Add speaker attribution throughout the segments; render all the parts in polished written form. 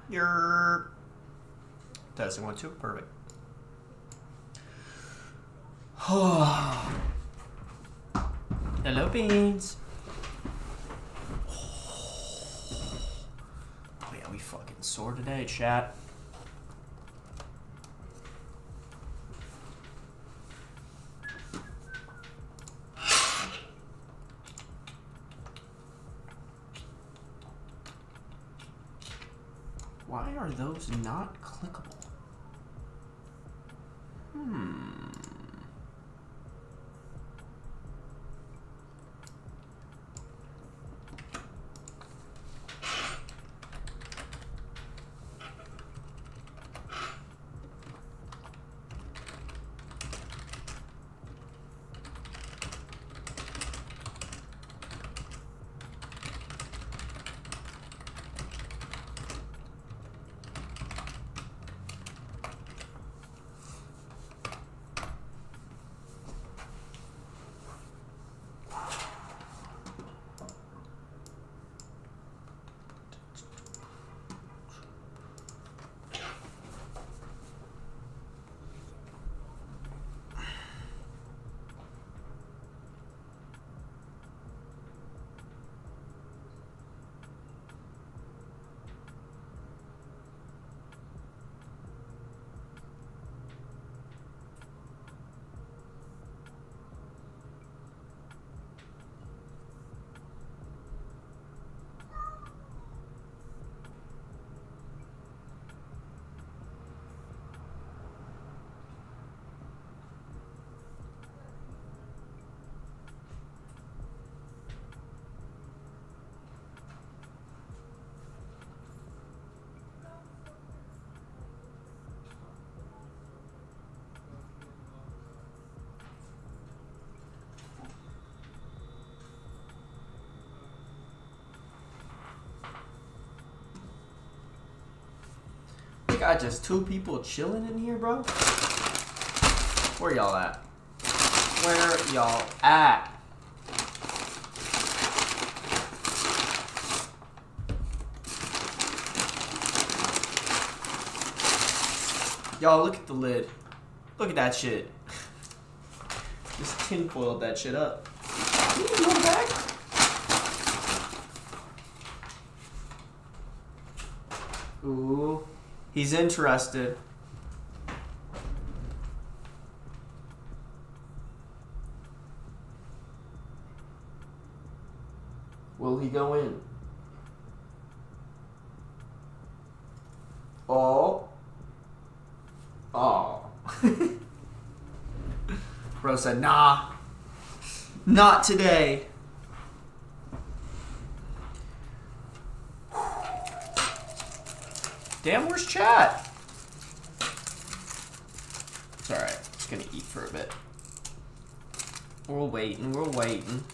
Speaker 1: You're testing 1, 2. Perfect. Hello, beans. Oh yeah, we fucking sore today, chat. Why are those not clickable? We got just 2 people chilling in here, bro. Where y'all at? Where y'all at? Y'all, look at the lid. Look at that shit. Just tinfoiled that shit up. You go back. Ooh. He's interested. Will he go in? Oh. Oh. Bro said, nah. Not today. Damn, where's chat? It's alright. Just gonna eat for a bit. We're waiting. We're waiting.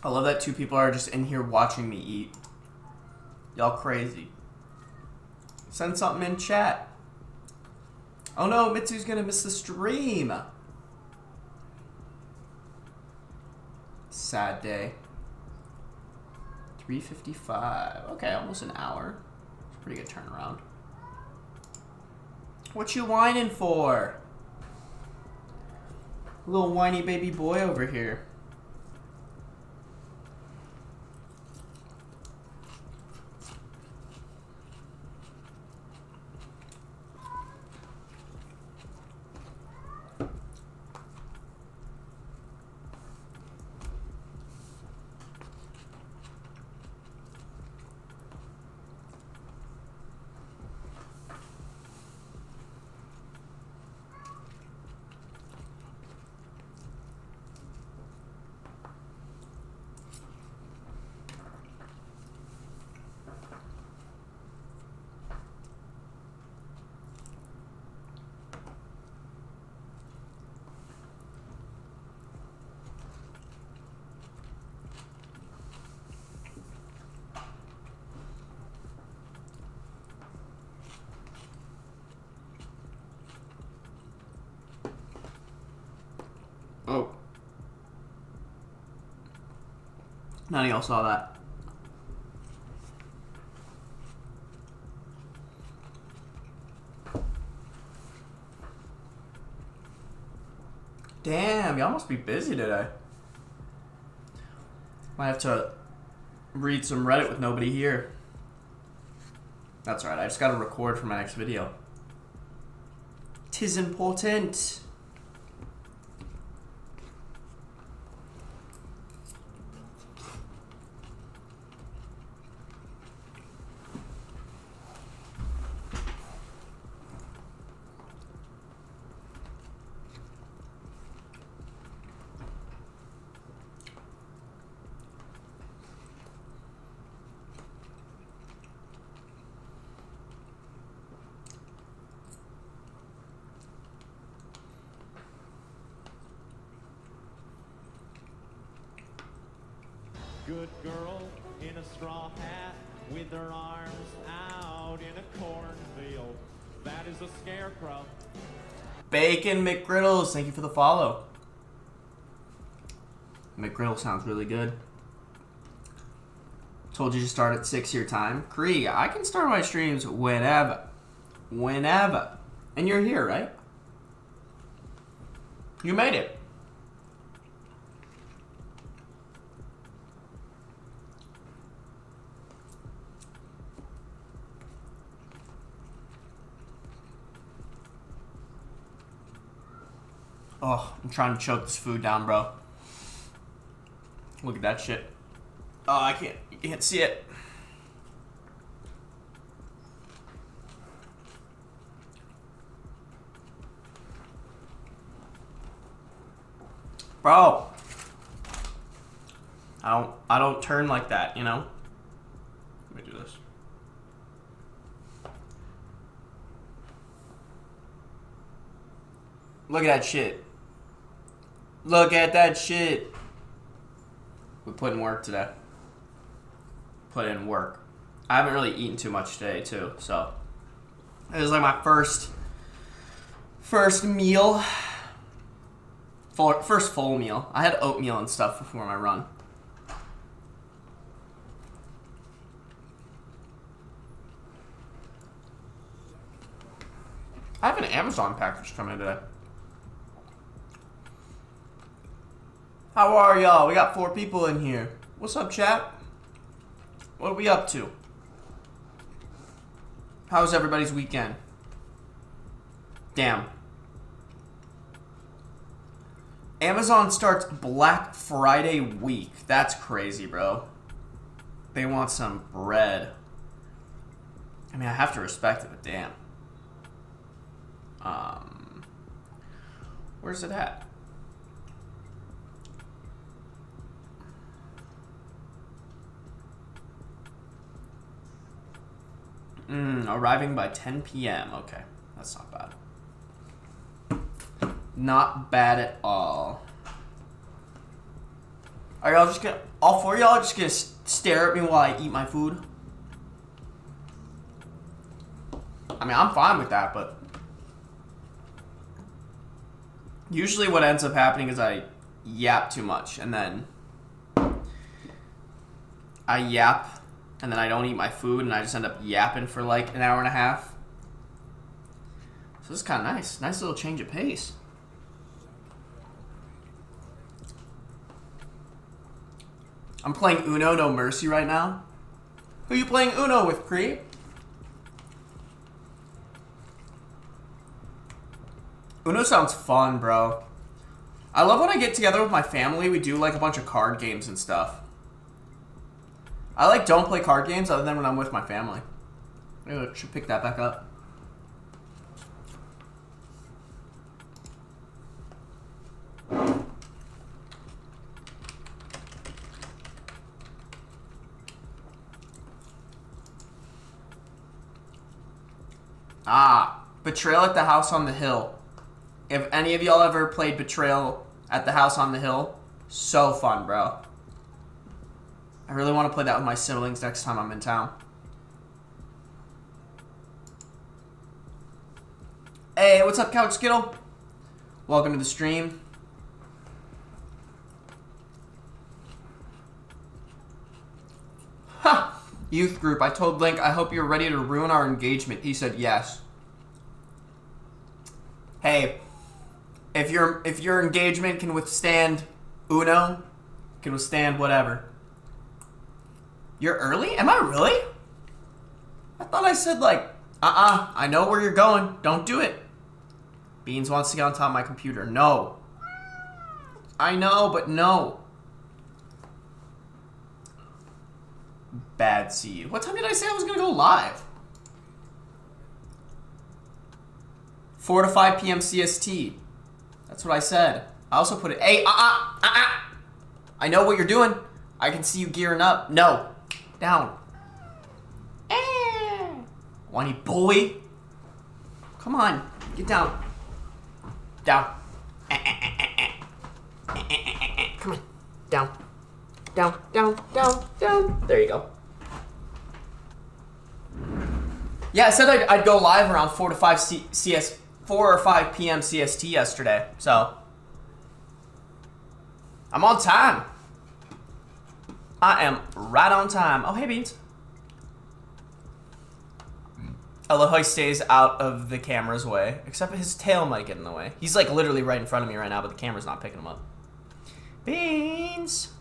Speaker 1: I love that 2 people are just in here watching me eat. Y'all crazy. Send something in chat. Oh no, Mitsu's gonna miss the stream. Sad day. 3:55. Okay, almost an hour. It's a pretty good turnaround. What you whining for? Little whiny baby boy over here. None of y'all saw that. Damn, y'all must be busy today. Might have to read some Reddit with nobody here. That's right, I just gotta record for my next video. 'Tis important.
Speaker 2: Good girl in a straw hat with her arms out in a cornfield. That is a scarecrow.
Speaker 1: Bacon McGriddles, thank you for the follow. McGriddle sounds really good. Told you to start at 6 your time. Cree, I can start my streams whenever. Whenever. And you're here, right? You made it. Oh, I'm trying to choke this food down, bro. Look at that shit. Oh, I can't. You can't see it. Bro. I don't turn like that, you know? Let me do this. Look at that shit. Look at that shit. We put in work today. Put in work. I haven't really eaten too much today, too, so it was like my first meal. First full meal. I had oatmeal and stuff before my run. I have an Amazon package coming today. How are y'all? We got 4 people in here. What's up, chat? What are we up to? How was everybody's weekend? Damn. Amazon starts Black Friday week. That's crazy, bro. They want some bread. I mean, I have to respect it, but damn. Where's it at? Arriving by 10 p.m. Okay, that's not bad. Not bad at all. Are y'all just gonna, all 4 of y'all are just gonna stare at me while I eat my food? I mean, I'm fine with that, but usually what ends up happening is I yap too much, and then I yap, and then I don't eat my food, and I just end up yapping for like an hour and a half. So this is kind of nice. Nice little change of pace. I'm playing Uno No Mercy right now. Who are you playing Uno with, Cree? Uno sounds fun, bro. I love when I get together with my family. We do like a bunch of card games and stuff. I like don't play card games other than when I'm with my family. Maybe I should pick that back up. Betrayal at the House on the Hill. If any of y'all ever played Betrayal at the House on the Hill, so fun, bro. I really want to play that with my siblings next time I'm in town. Hey, what's up, Couch Skittle? Welcome to the stream. Youth group. I told Link, I hope you're ready to ruin our engagement. He said yes. Hey, if your engagement can withstand Uno, can withstand whatever. You're early? Am I really? I thought I said like, I know where you're going. Don't do it. Beans wants to get on top of my computer. No. I know, but no. Bad see you. What time did I say I was going to go live? 4 to 5 p.m. CST. That's what I said. I also put it, hey, I know what you're doing. I can see you gearing up. No. Down. Whiny boy. Come on. Get down. Down. Come on. Down. Down, down, down, down. There you go. Yeah, I said I'd go live around 4 or 5 p.m. CST yesterday. So I'm on time. I am right on time. Oh, hey, Beans. I love how he stays out of the camera's way, except his tail might get in the way. He's like literally right in front of me right now, but the camera's not picking him up. Beans.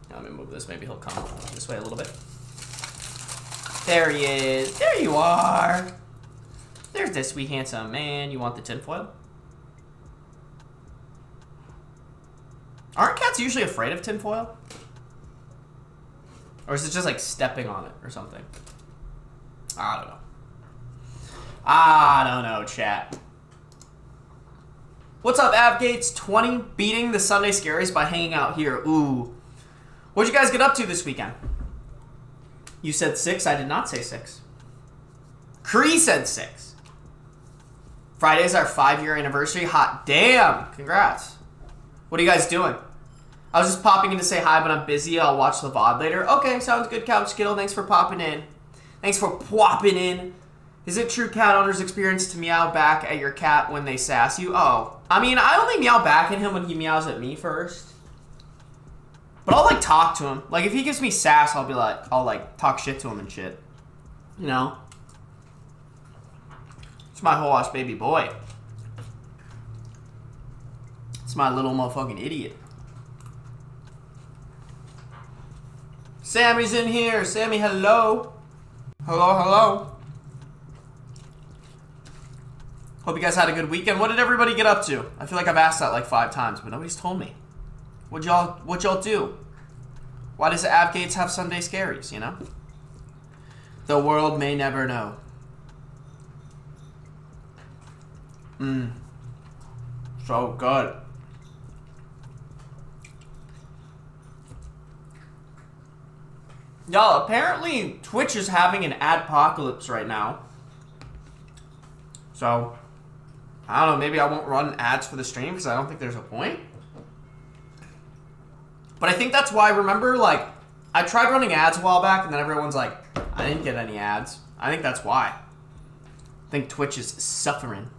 Speaker 1: Now, let me move this. Maybe he'll come this way a little bit. There he is. There you are. There's this sweet handsome man. You want the tinfoil? Aren't cats usually afraid of tinfoil? Or is it just like stepping on it or something? I don't know. I don't know, chat. What's up, Avgates20? Beating the Sunday Scaries by hanging out here. Ooh. What'd you guys get up to this weekend? You said 6. I did not say 6. Cree said 6. Friday's our 5-year anniversary. Hot damn. Congrats. What are you guys doing? I was just popping in to say hi, but I'm busy. I'll watch the VOD later. Okay, sounds good, Couch Skittle. Thanks for popping in. Thanks for plopping in. Is it true cat owners experience to meow back at your cat when they sass you? Oh. I mean, I only meow back at him when he meows at me first. But I'll, like, talk to him. Like, if he gives me sass, I'll talk shit to him and shit. You know? It's my whole ass baby boy. It's my little motherfucking idiot. Sammy's in here. Sammy, hello. Hello, hello. Hope you guys had a good weekend. What did everybody get up to? I feel like I've asked that like 5 times, but nobody's told me. What'd y'all do? Why does Avgates have Sunday Scaries, you know? The world may never know. So good. Y'all, apparently Twitch is having an adpocalypse right now. So, I don't know, maybe I won't run ads for the stream because I don't think there's a point. But I think that's why, remember, like, I tried running ads a while back and then everyone's like, I didn't get any ads. I think that's why. I think Twitch is suffering.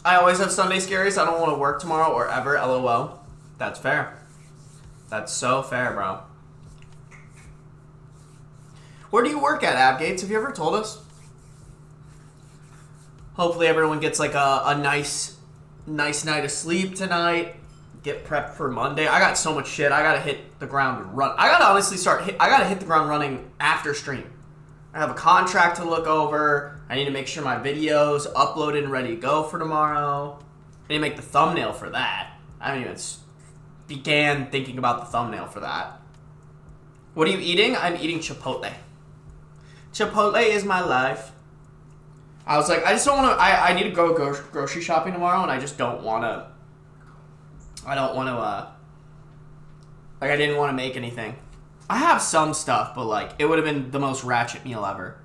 Speaker 1: I always have Sunday Scaries. I don't want to work tomorrow or ever. LOL. That's fair. That's so fair, bro. Where do you work at, Abgates? Have you ever told us? Hopefully everyone gets like a nice night of sleep tonight. Get prepped for Monday. I got so much shit. I gotta hit the ground run. I gotta honestly I gotta hit the ground running after stream. I have a contract to look over. I need to make sure my video's uploaded and ready to go for tomorrow. I need to make the thumbnail for that. I haven't even began thinking about the thumbnail for that. What are you eating? I'm eating Chipotle. Chipotle is my life. I was like, I just don't want to, I need to go grocery shopping tomorrow, and I just don't want to, like, I didn't want to make anything. I have some stuff, but, like, it would have been the most ratchet meal ever.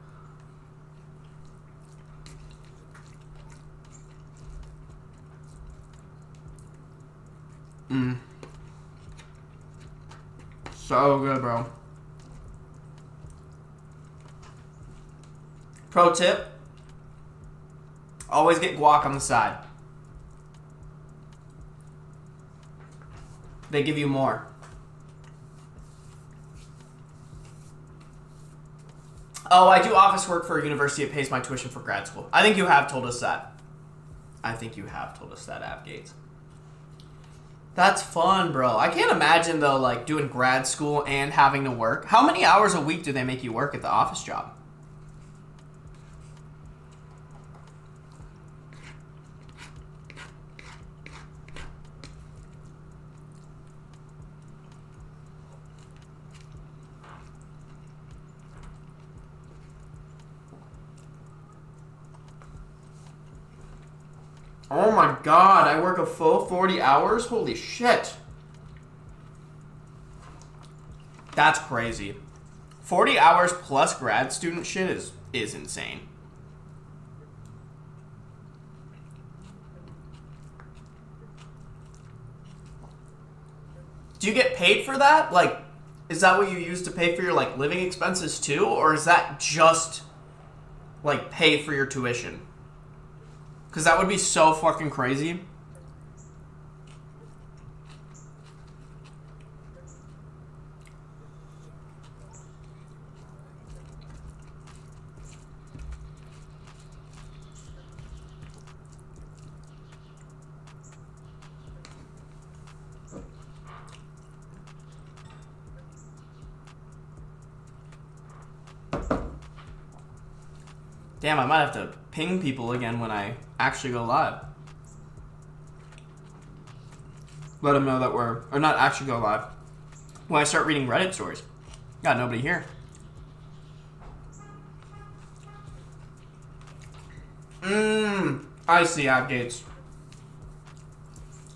Speaker 1: So good, bro. Pro tip, always get guac on the side. They give you more. Oh, I do office work for a university that pays my tuition for grad school. I think you have told us that. Appgates. That's fun, bro. I can't imagine, though, like, doing grad school and having to work. How many hours a week do they make you work at the office job? Oh my god, I work a full 40 hours? Holy shit. That's crazy. 40 hours plus grad student shit is insane. Do you get paid for that? Like, is that what you use to pay for your, like, living expenses too? Or is that just, like, pay for your tuition? Because that would be so fucking crazy. Damn, I might have to ping people again when I actually go live. Let them know that or not actually go live. When I start reading Reddit stories. Got nobody here. I see, Appgates.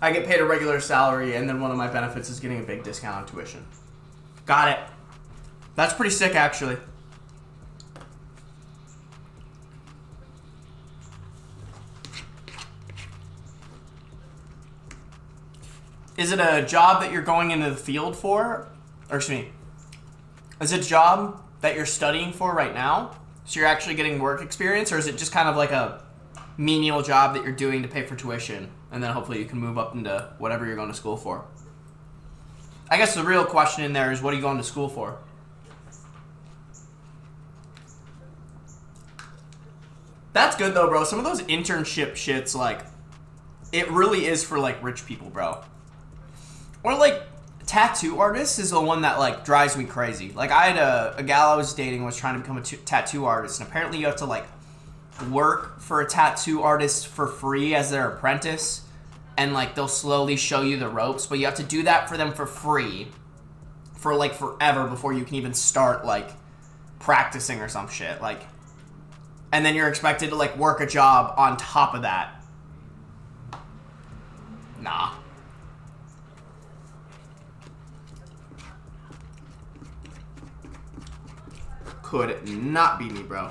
Speaker 1: I get paid a regular salary, and then one of my benefits is getting a big discount on tuition. Got it. That's pretty sick, actually. Is it a job that you're going into the field for? Or excuse me. Is it a job that you're studying for right now? So you're actually getting work experience? Or is it just kind of like a menial job that you're doing to pay for tuition? And then hopefully you can move up into whatever you're going to school for. I guess the real question in there is, what are you going to school for? That's good though, bro. Some of those internship shits, like, it really is for, like, rich people, bro. Or, like, tattoo artists is the one that, like, drives me crazy. Like, I had a gal I was dating was trying to become a tattoo artist, and apparently you have to, like, work for a tattoo artist for free as their apprentice, and, like, they'll slowly show you the ropes, but you have to do that for them for free for, like, forever before you can even start, like, practicing or some shit. Like, and then you're expected to, like, work a job on top of that. Nah. Could not be me, bro.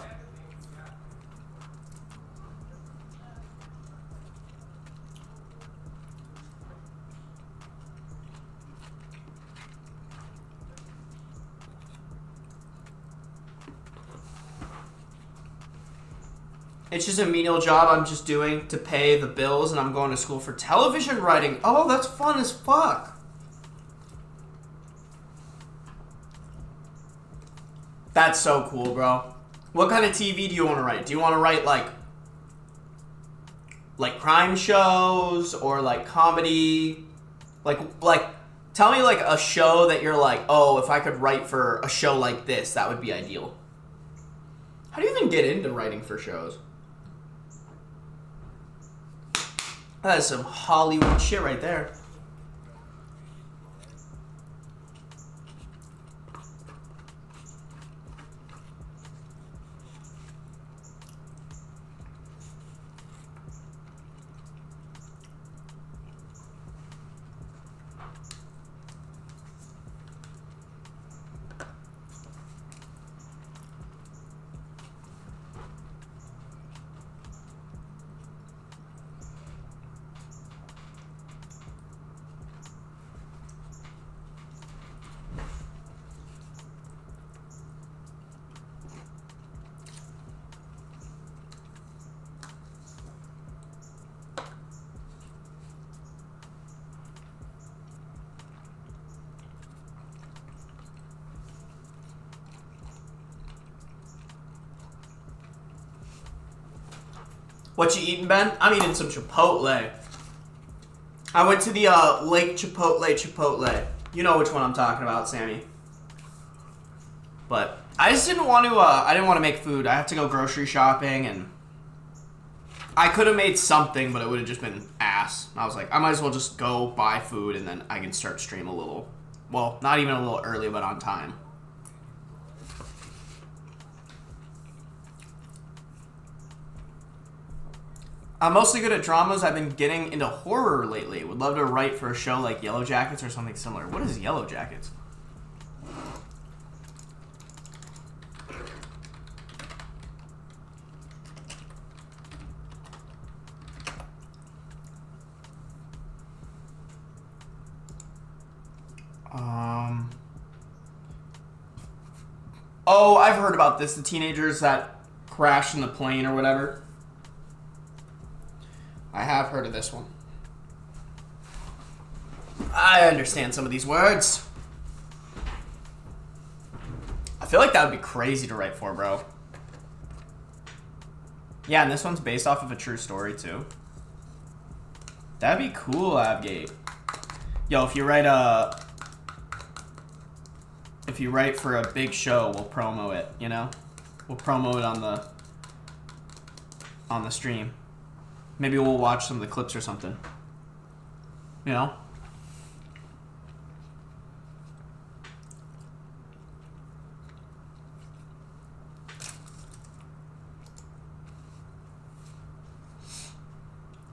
Speaker 1: It's just a menial job I'm just doing to pay the bills, and I'm going to school for television writing. Oh, that's fun as fuck. That's so cool, bro. What kind of TV do you want to write? Do you want to write, like crime shows or, like, comedy? Like, tell me, like, a show that you're like, oh, if I could write for a show like this, that would be ideal. How do you even get into writing for shows? That is some Hollywood shit right there. What you eating, Ben? I'm eating some Chipotle. I went to the Lake Chipotle. You know which one I'm talking about, Sammy. But I just didn't want to, I didn't want to make food. I had to go grocery shopping, and I could have made something, but it would have just been ass. I was like, I might as well just go buy food, and then I can start stream a little, well, not even a little early, but on time. I'm mostly good at dramas. I've been getting into horror lately. Would love to write for a show like Yellow Jackets or something similar. What is Yellow Jackets? Oh, I've heard about this. The teenagers that crashed in the plane or whatever. I have heard of this one. I understand some of these words. I feel like that would be crazy to write for, bro. Yeah, and this one's based off of a true story, too. That'd be cool, Abgate. Yo, if you write for a big show, we'll promo it, you know? We'll promo it on the stream. Maybe we'll watch some of the clips or something. You know?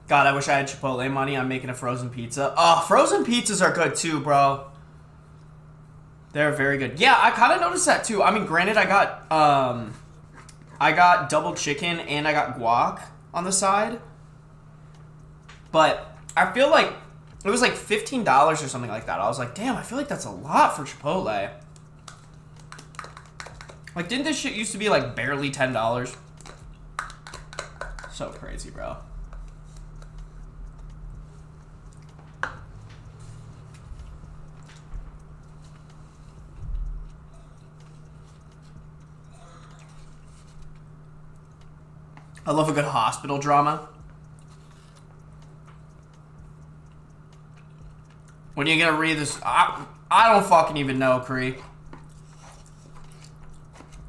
Speaker 1: God, I wish I had Chipotle money. I'm making a frozen pizza. Oh, frozen pizzas are good too, bro. They're very good. Yeah, I kind of noticed that too. I mean, granted, I got double chicken and I got guac on the side. But I feel like it was like $15 or something like that. I was like, damn, I feel like that's a lot for Chipotle. Like, didn't this shit used to be like barely $10? So crazy, bro. I love a good hospital drama. When are you gonna read this? I don't fucking even know, Kree.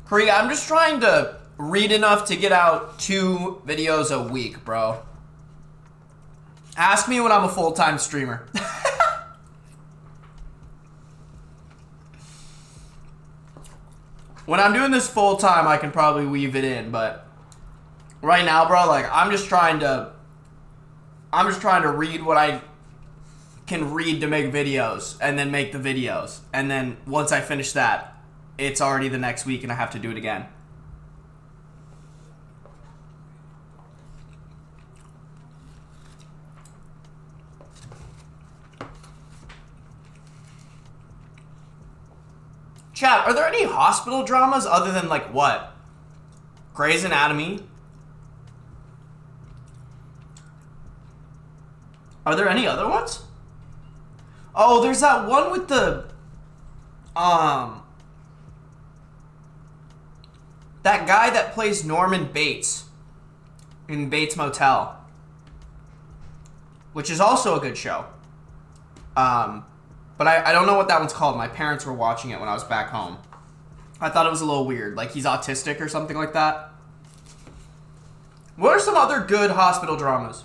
Speaker 1: Kree, I'm just trying to read enough to get out 2 videos a week, bro. Ask me when I'm a full-time streamer. When I'm doing this full-time, I can probably weave it in, but right now, bro, like, I'm just trying to read what I can read to make videos, and then make the videos. And then once I finish that, it's already the next week and I have to do it again. Chat, are there any hospital dramas other than, like, what? Grey's Anatomy? Are there any other ones? Oh, there's that one with the, that guy that plays Norman Bates in Bates Motel, which is also a good show. But I don't know what that one's called. My parents were watching it when I was back home. I thought it was a little weird, like he's autistic or something like that. What are some other good hospital dramas?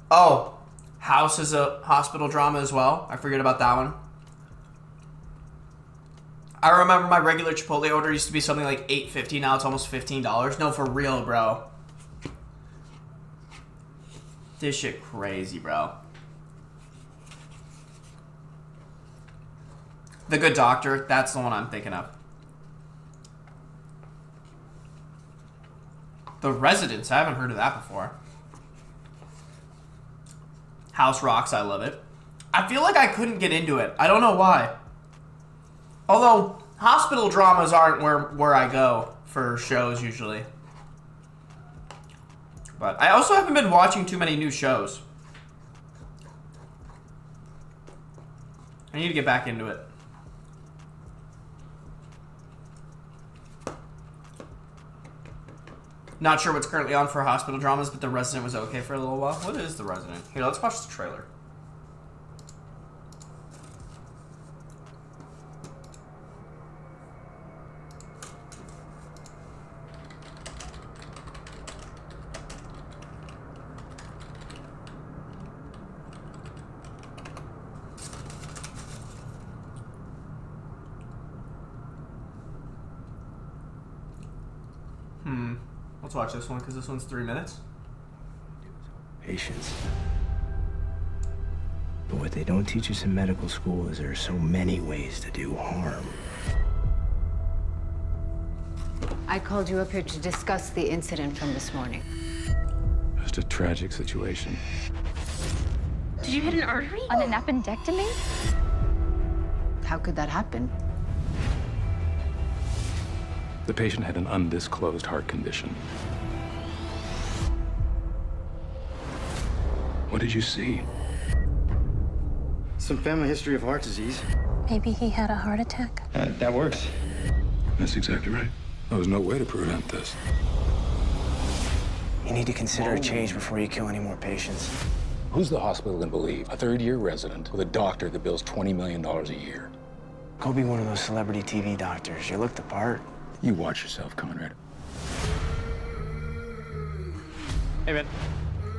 Speaker 1: Oh, House is a hospital drama as well. I forget about that one. I remember my regular Chipotle order used to be something like $8.50. Now it's almost $15. No, for real, bro. This shit crazy, bro. The Good Doctor. That's the one I'm thinking of. The Residence. I haven't heard of that before. House rocks. I love it. I feel like I couldn't get into it. I don't know why. Although, hospital dramas aren't where I go for shows usually. But I also haven't been watching too many new shows. I need to get back into it. Not sure what's currently on for hospital dramas, but The Resident was okay for a little while. What is The Resident? Here, let's watch the trailer. Let's watch this one because this one's 3 minutes.
Speaker 3: Patience. But what they don't teach us in medical school is there are so many ways to do harm.
Speaker 4: I called you up here to discuss the incident from this morning.
Speaker 5: Just a tragic situation.
Speaker 6: Did you hit an artery on an appendectomy?
Speaker 4: How could that happen?
Speaker 5: The patient had an undisclosed heart condition. What did you see?
Speaker 7: Some family history of heart disease.
Speaker 6: Maybe he had a heart attack.
Speaker 7: That works.
Speaker 5: That's exactly right. There was no way to prevent this.
Speaker 3: You need to consider a change before you kill any more patients.
Speaker 5: Who's the hospital gonna believe? A third-year resident with a doctor that bills $20 million a year.
Speaker 3: Go be one of those celebrity TV doctors. You look the part.
Speaker 5: You watch yourself, Conrad.
Speaker 8: Hey, man.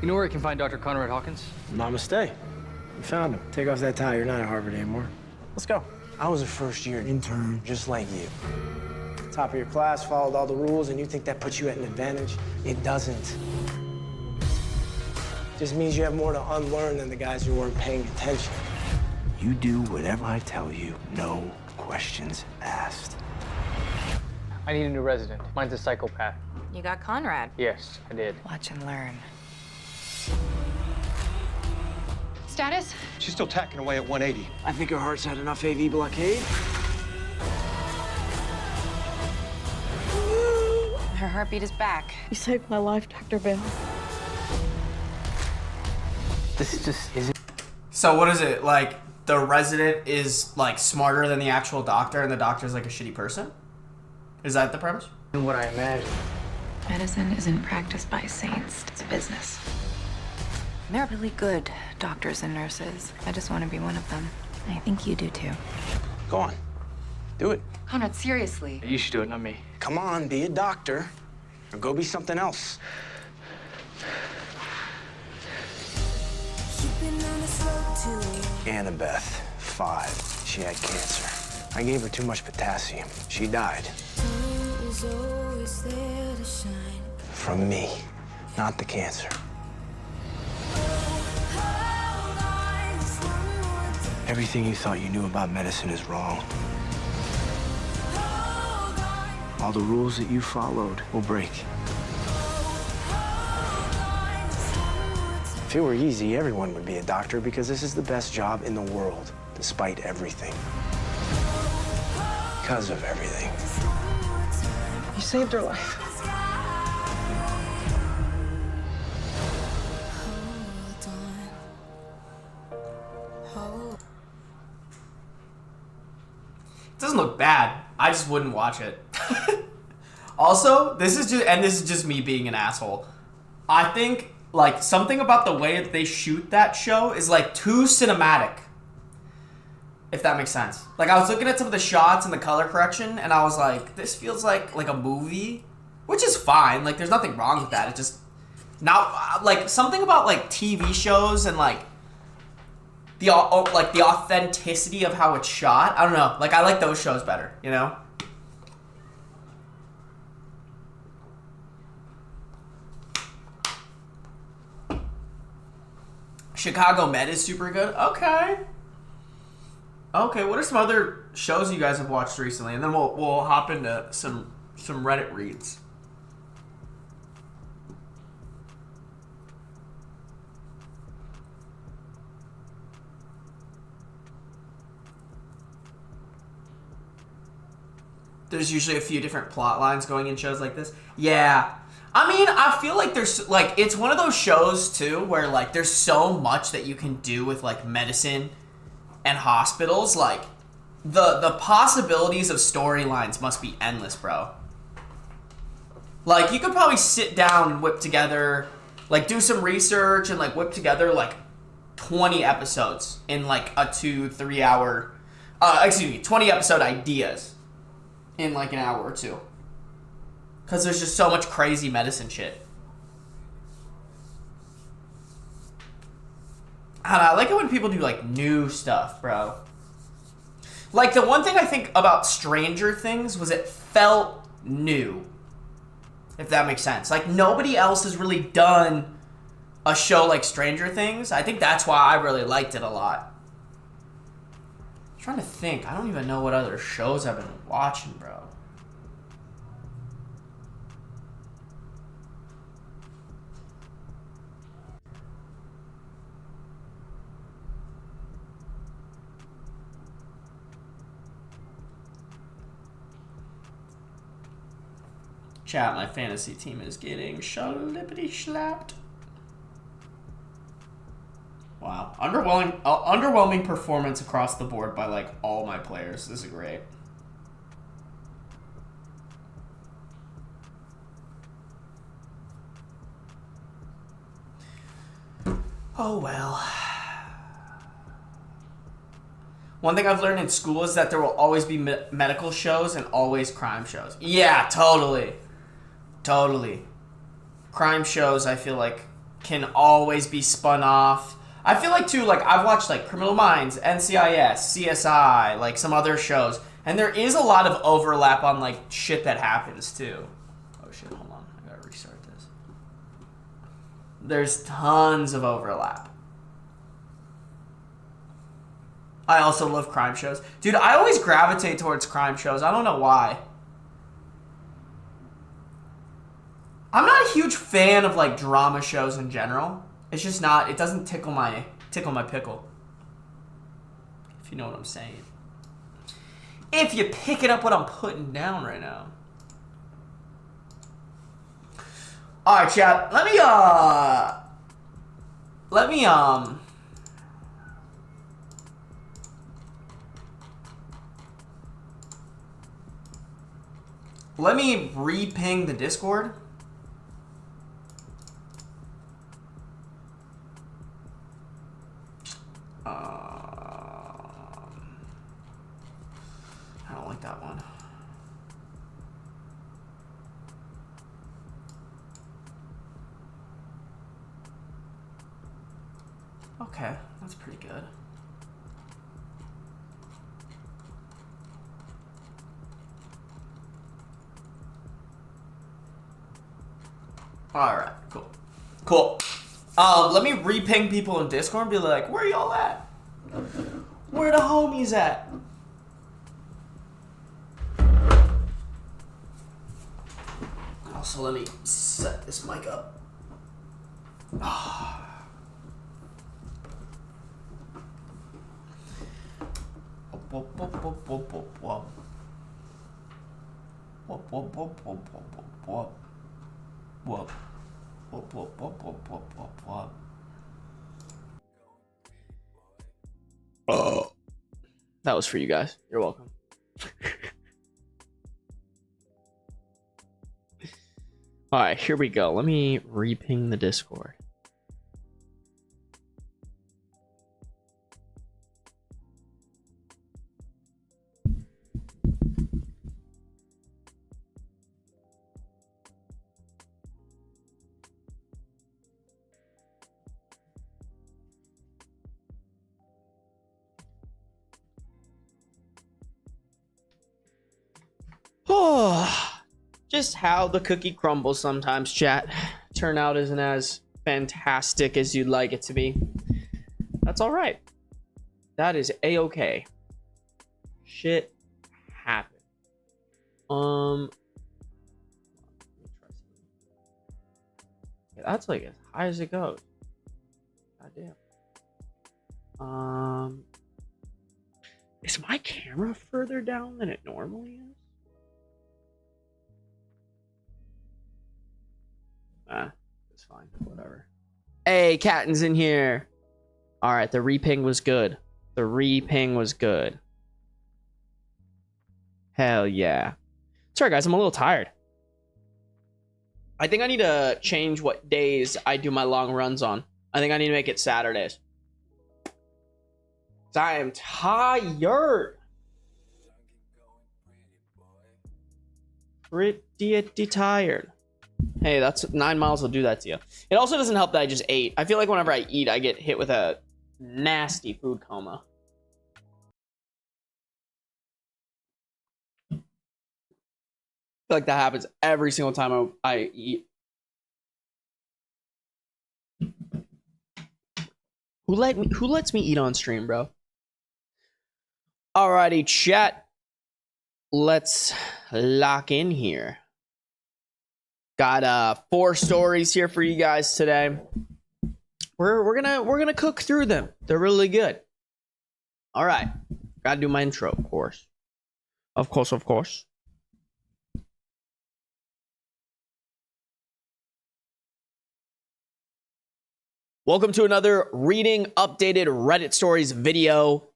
Speaker 8: You know where I can find Dr. Conrad Hawkins?
Speaker 3: Namaste. You found him. Take off that tie. You're not at Harvard anymore. Let's go. I was a first-year intern, just like you. Top of your class, followed all the rules, and you think that puts you at an advantage? It doesn't. Just means you have more to unlearn than the guys who weren't paying attention. You do whatever I tell you, no questions asked.
Speaker 8: I need a new resident. Mine's a psychopath.
Speaker 9: You got Conrad.
Speaker 8: Yes, I did.
Speaker 9: Watch and learn.
Speaker 6: Status?
Speaker 7: She's still tacking away at 180.
Speaker 3: I think her heart's had enough AV blockade.
Speaker 9: Her heartbeat is back.
Speaker 6: You saved my life, Dr. Bell.
Speaker 3: This just isn't.
Speaker 1: So what is it? Like, the resident is, like, smarter than the actual doctor, and the doctor's, like, a shitty person? Is that the premise?
Speaker 3: What I imagined.
Speaker 9: Medicine isn't practiced by saints. It's a business. They're really good doctors and nurses. I just want to be one of them. I think you do, too.
Speaker 3: Go on. Do it.
Speaker 9: Conrad, seriously.
Speaker 8: You should do it, not me.
Speaker 3: Come on, be a doctor. Or go be something else. Annabeth, 5. She had cancer. I gave her too much potassium. She died. From me, not the cancer. Everything you thought you knew about medicine is wrong. All the rules that you followed will break. If it were easy, everyone would be a doctor because this is the best job in the world, despite everything. Because of everything.
Speaker 6: You saved her life.
Speaker 1: It doesn't look bad. I just wouldn't watch it. Also, this is just me being an asshole. I think, like, something about the way that they shoot that show is, like, too cinematic. If that makes sense. Like, I was looking at some of the shots and the color correction, and I was like, this feels like a movie, which is fine. Like, there's nothing wrong with that. It just, not, like, something about, like, TV shows and, like the authenticity of how it's shot. I don't know. Like, I like those shows better, you know? Chicago Med is super good. Okay. Okay, what are some other shows you guys have watched recently? And then we'll hop into some Reddit reads. There's usually a few different plot lines going in shows like this. Yeah. I mean, I feel like there's, like, it's one of those shows, too, where, like, there's so much that you can do with, like, medicine and hospitals. Like, the possibilities of storylines must be endless, bro. Like, you could probably sit down and whip together, like, do some research and, like, whip together, like, 20 episodes in, like, a 2-3 hour, 20 episode ideas in, like, an hour or two. Because there's just so much crazy medicine shit. I like it when people do, like, new stuff, bro. Like, the one thing I think about Stranger Things was it felt new. If that makes sense. Like, nobody else has really done a show like Stranger Things. I think that's why I really liked it a lot. I'm trying to think. I don't even know what other shows I've been watching, bro. Chat, my fantasy team is getting shalippity slapped. Wow. Underwhelming performance across the board by, like, all my players. This is great. Oh, well. One thing I've learned in school is that there will always be medical shows and always crime shows. Yeah, totally. Totally. Crime shows, I feel like, can always be spun off. I feel like, too, like, I've watched, like, Criminal Minds, NCIS, CSI, like, some other shows. And there is a lot of overlap on, like, shit that happens, too. Oh, shit, hold on. I gotta restart this. There's tons of overlap. I also love crime shows. Dude, I always gravitate towards crime shows. I don't know why. I'm not a huge fan of, like, drama shows in general. It's just not, it doesn't tickle my pickle. If you know what I'm saying. If you pick it up what I'm putting down right now. Alright, chat. Let me re-ping the Discord. I don't like that one. Okay, that's pretty good. Alright, cool. Cool. Let me re-ping people in Discord and be like, where y'all at? Where the homies at? Also, let me set this mic up. That was for you guys. You're welcome. All right, here we go. Let me re-ping the Discord. Oh, just how the cookie crumbles sometimes, chat. Turnout isn't as fantastic as you'd like it to be. That's all right. That is a-okay. Shit happens. That's like as high as it goes. God damn. Is my camera further down than it normally is? It's fine. Whatever. Hey, Catton's in here. All right, the re-ping was good. The re-ping was good. Hell yeah. Sorry, guys, I'm a little tired.
Speaker 10: I think I need to change what days I do my long runs on. I think I need to make it Saturdays. 'Cause I am tired. Pretty tired. Hey, that's 9 miles will do that to you. It also doesn't help that I just ate. I feel like whenever I eat, I get hit with a nasty food coma. I feel like that happens every single time I eat. Who lets me eat on stream, bro? Alrighty, chat. Let's lock in here. Got 4 stories here for you guys today. We're gonna cook through them. They're really good. All right, gotta do my intro, of course. Of course. Welcome to another Reading Updated Reddit Stories video.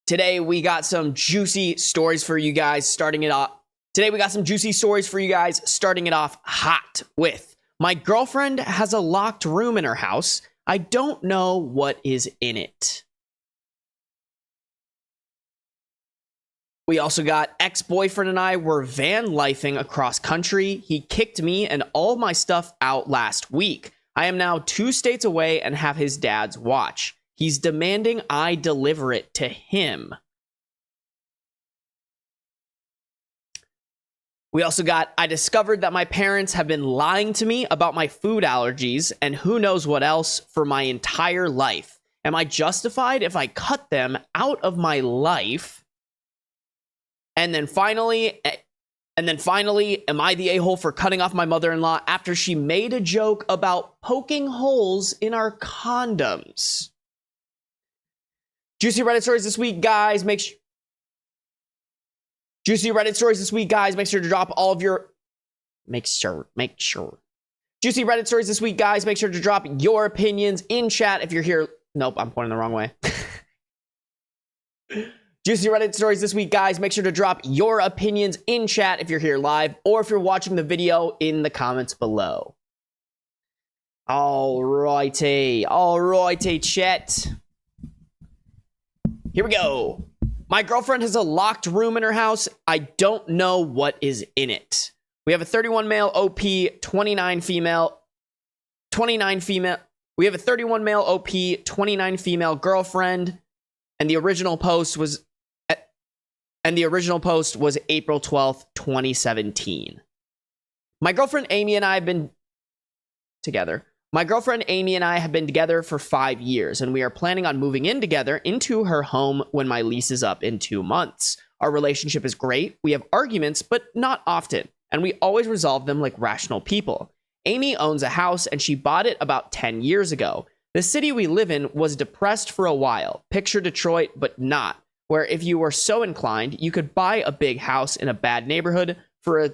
Speaker 10: Today we got some juicy stories for you guys starting it off. Starting it off hot with: my girlfriend has a locked room in her house. I don't know what is in it. We also got: ex-boyfriend and I were van lifing across country. He kicked me and all my stuff out last week. I am now 2 states away and have his dad's watch. He's demanding I deliver it to him. We also got: I discovered that my parents have been lying to me about my food allergies and who knows what else for my entire life. Am I justified if I cut them out of my life? And then finally, am I the a-hole for cutting off my mother-in-law after she made a joke about poking holes in our condoms? Juicy Reddit stories this week, guys. Make sure to drop all of your... Make sure. Juicy Reddit stories this week, guys. Make sure to drop your opinions in chat if you're here. Nope, I'm pointing the wrong way. Juicy Reddit stories this week, guys. Make sure to drop your opinions in chat if you're here live or if you're watching the video in the comments below. Alrighty, chat. Here we go. My girlfriend has a locked room in her house. I don't know what is in it. We have a 31 male OP, 29 female. We have a 31 male OP, 29 female girlfriend, and the original post was April 12th, 2017. My girlfriend Amy and I have been together for 5 years, and we are planning on moving in together into her home when my lease is up in 2 months. Our relationship is great. We have arguments, but not often, and we always resolve them like rational people. Amy owns a house, and she bought it about 10 years ago. The city we live in was depressed for a while. Picture Detroit, but not, where if you were so inclined, you could buy a big house in a bad neighborhood for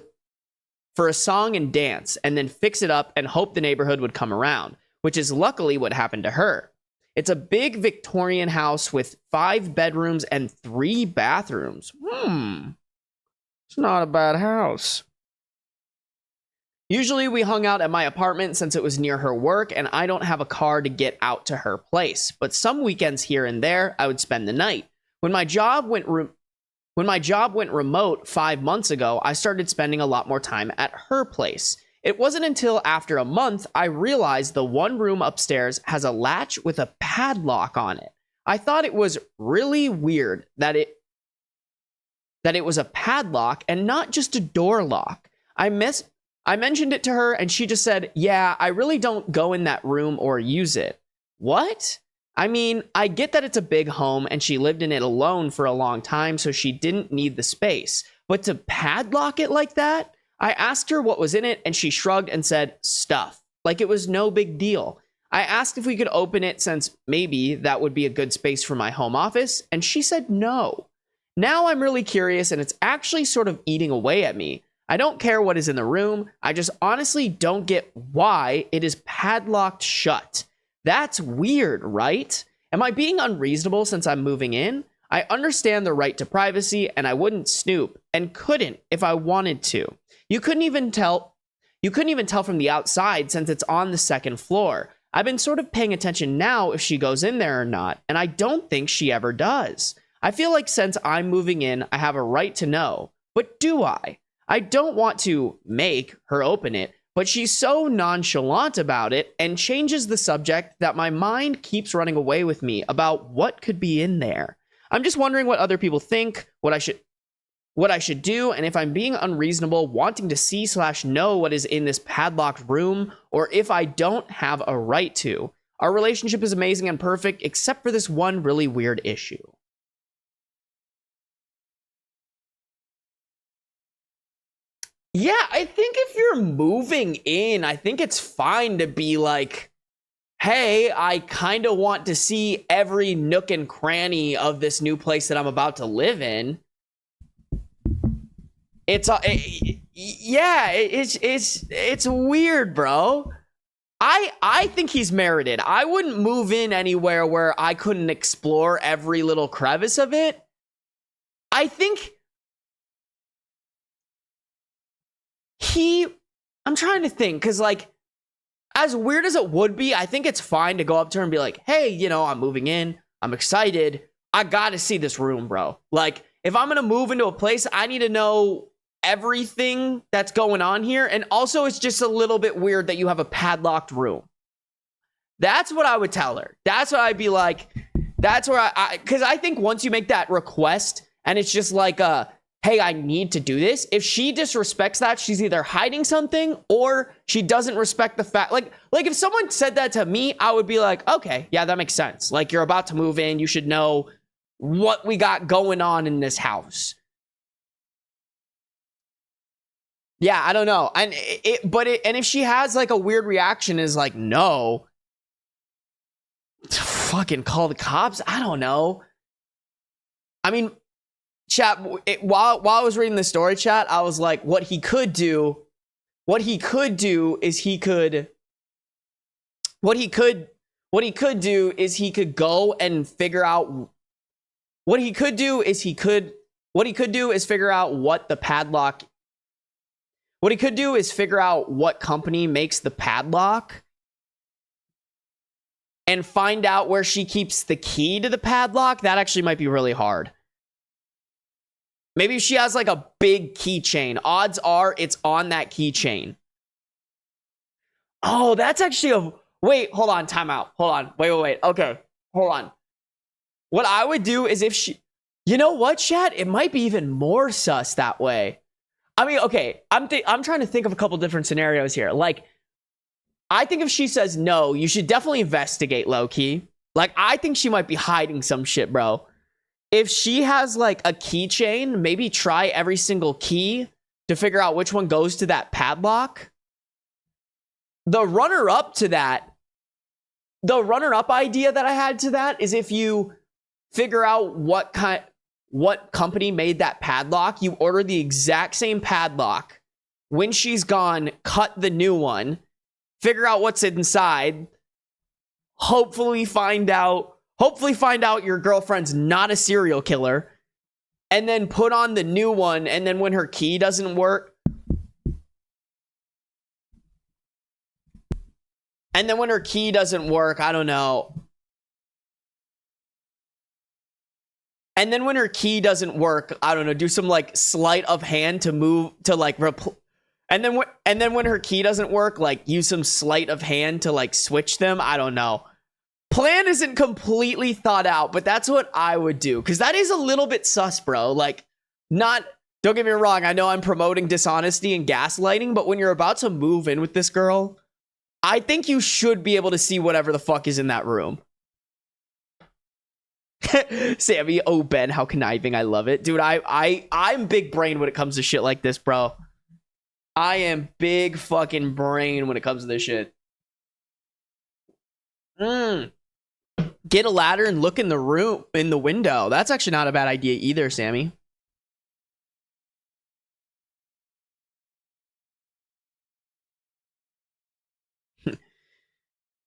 Speaker 10: a song and dance, and then fix it up and hope the neighborhood would come around, which is luckily what happened to her. It's a big Victorian house with 5 bedrooms and 3 bathrooms. It's not a bad house. Usually we hung out at my apartment since it was near her work, and I don't have a car to get out to her place. But some weekends here and there, I would spend the night. When my job went remote 5 months ago, I started spending a lot more time at her place. It wasn't until after a month I realized the one room upstairs has a latch with a padlock on it. I thought it was really weird that it was a padlock and not just a door lock. I mentioned it to her and she just said, "Yeah, I really don't go in that room or use it." What? I mean, I get that it's a big home and she lived in it alone for a long time, so she didn't need the space. But to padlock it like that? I asked her what was in it and she shrugged and said, "Stuff." Like it was no big deal. I asked if we could open it since maybe that would be a good space for my home office, and she said no. Now I'm really curious and it's actually sort of eating away at me. I don't care what is in the room. I just honestly don't get why it is padlocked shut. That's weird, right? Am I being unreasonable since I'm moving in? I understand the right to privacy and I wouldn't snoop and couldn't if I wanted to. You couldn't even tell You couldn't even tell from the outside since it's on the second floor. I've been sort of paying attention now if she goes in there or not, and I don't think she ever does. I feel like since I'm moving in, I have a right to know. But do I? I don't want to make her open it, but she's so nonchalant about it and changes the subject that my mind keeps running away with me about what could be in there. I'm just wondering what other people think, what I should do, and if I'm being unreasonable, wanting to see/know what is in this padlocked room, or if I don't have a right to. Our relationship is amazing and perfect, except for this one really weird issue. Yeah, I think if you're moving in, I think it's fine to be like, hey, I kind of want to see every nook and cranny of this new place that I'm about to live in. It's weird, bro. I think he's merited. I wouldn't move in anywhere where I couldn't explore every little crevice of it. I think I'm trying to think, because like, as weird as it would be, I think it's fine to go up to her and be like, hey, you know, I'm moving in. I'm excited. I gotta see this room, bro. Like, if I'm gonna move into a place, I need to know everything that's going on here. And also, it's just a little bit weird that you have a padlocked room. That's what I would tell her. That's what I'd be like. That's where because I think once you make that request and it's just like, hey, I need to do this. If she disrespects that, she's either hiding something or she doesn't respect the fact. Like if someone said that to me, I would be like, okay, yeah, that makes sense. Like, you're about to move in. You should know what we got going on in this house. Yeah, I don't know. And if she has like a weird reaction is like, no, fucking call the cops. I don't know. I mean, chat, while I was reading the story, chat, I was like, what he could do is he could go and figure out what company makes the padlock and find out where she keeps the key to the padlock. That actually might be really hard. Maybe she has like a big keychain. Odds are it's on that keychain. Oh, that's actually wait, hold on, time out. Hold on. Wait. Okay, hold on. What I would do is if she, you know what, chat? It might be even more sus that way. I mean, okay, I'm trying to think of a couple different scenarios here. Like, I think if she says no, you should definitely investigate low-key. Like, I think she might be hiding some shit, bro. If she has like a keychain, maybe try every single key to figure out which one goes to that padlock. The runner-up idea that I had to that is if you figure out what company made that padlock, you order the exact same padlock. When she's gone, cut the new one, figure out what's inside, hopefully find out your girlfriend's not a serial killer, and then put on the new one, and then when her key doesn't work, I don't know. And then when her key doesn't work, I don't know, do some like sleight of hand to move to like and then when her key doesn't work, like use some sleight of hand to like switch them. I don't know. Plan isn't completely thought out, but that's what I would do, because that is a little bit sus, bro. Like, don't get me wrong, I know I'm promoting dishonesty and gaslighting, but when you're about to move in with this girl, I think you should be able to see whatever the fuck is in that room. Sammy, oh Ben, how conniving. I love it. Dude, I'm big brain when it comes to shit like this, bro. I am big fucking brain when it comes to this shit. Get a ladder and look in the window. That's actually not a bad idea either, Sammy.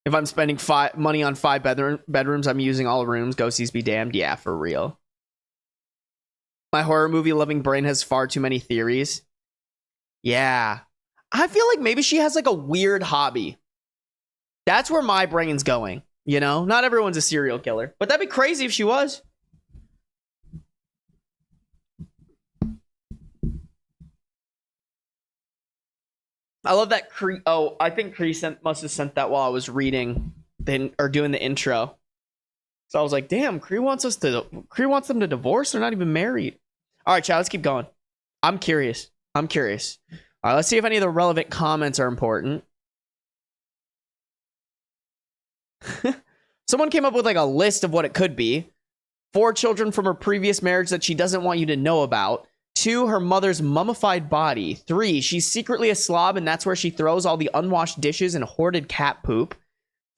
Speaker 10: If I'm spending money on 5 bedrooms, I'm using all rooms. Ghosties be damned. Yeah, for real. My horror movie loving brain has far too many theories. Yeah. I feel like maybe she has like a weird hobby. That's where my brain's going. You know, not everyone's a serial killer, but that'd be crazy if she was. I love that Cree. Oh, I think Cree must have sent that while I was reading or doing the intro. So I was like, damn, Cree wants them to divorce. They're not even married. All right, chat, let's keep going. I'm curious. All right, let's see if any of the relevant comments are important. Someone came up with like a list of what it could be. 4 children from her previous marriage that she doesn't want you to know about. 2, her mother's mummified body. 3, she's secretly a slob and that's where she throws all the unwashed dishes and hoarded cat poop.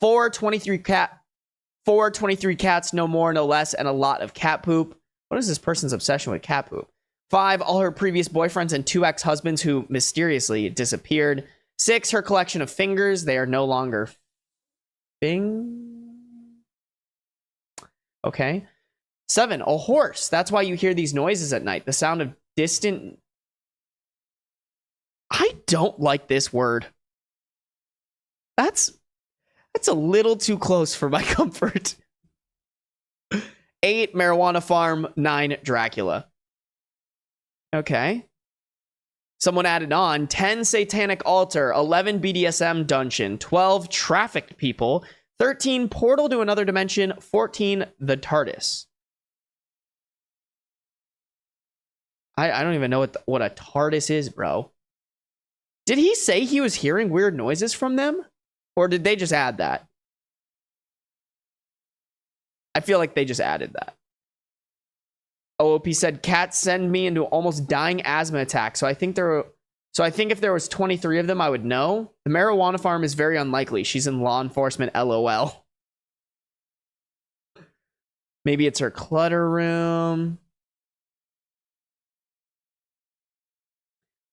Speaker 10: 4, 23 cats, no more, no less, and a lot of cat poop. What is this person's obsession with cat poop? 5, all her previous boyfriends and 2 ex-husbands who mysteriously disappeared. 6, her collection of fingers. They are no longer Okay. 7, a horse. That's why you hear these noises at night. The sound of distant... I don't like this word. That's a little too close for my comfort. 8, marijuana farm. 9, Dracula. Okay. Someone added on 10, satanic altar. 11, BDSM dungeon. 12, trafficked people. 13, portal to another dimension. 14, the TARDIS. I don't even know what a TARDIS is, bro. Did he say he was hearing weird noises from them? Or did they just add that? I feel like they just added that. OOP said, cats send me into almost dying asthma attacks. So I think if there was 23 of them, I would know. The marijuana farm is very unlikely. She's in law enforcement, LOL. Maybe it's her clutter room.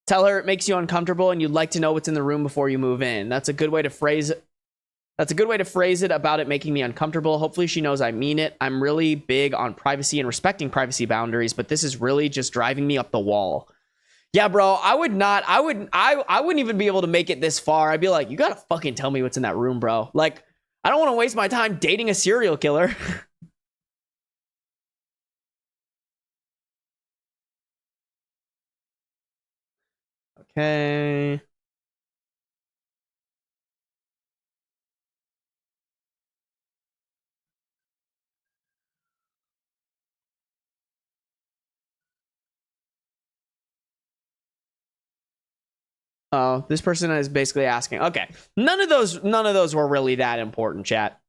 Speaker 10: Tell her it makes you uncomfortable and you'd like to know what's in the room before you move in. That's a good way to phrase it. About it making me uncomfortable. Hopefully she knows I mean it. I'm really big on privacy and respecting privacy boundaries, but this is really just driving me up the wall. Yeah, bro, I wouldn't even be able to make it this far. I'd be like, you gotta fucking tell me what's in that room, bro. Like, I don't want to waste my time dating a serial killer. Okay. Oh, this person is basically asking. Okay. None of those were really that important, chat.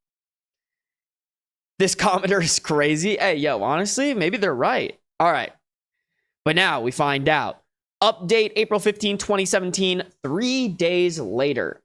Speaker 10: This commenter is crazy. Hey, yo, honestly, maybe they're right. All right. But now we find out. Update April 15, 2017, 3 days later.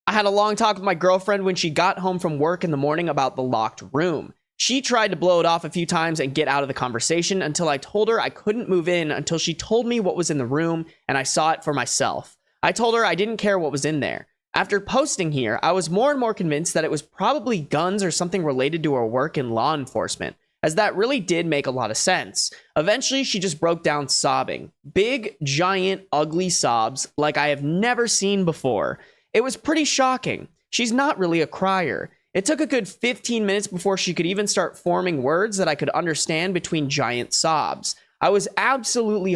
Speaker 10: I had a long talk with my girlfriend when she got home from work in the morning about the locked room. She tried to blow it off a few times and get out of the conversation until I told her I couldn't move in until she told me what was in the room and I saw it for myself. I told her I didn't care what was in there. After posting here, I was more and more convinced that it was probably guns or something related to her work in law enforcement, as that really did make a lot of sense. Eventually, she just broke down sobbing. Big, giant, ugly sobs like I have never seen before. It was pretty shocking. She's not really a crier. It took a good 15 minutes before she could even start forming words that I could understand between giant sobs. It was absolutely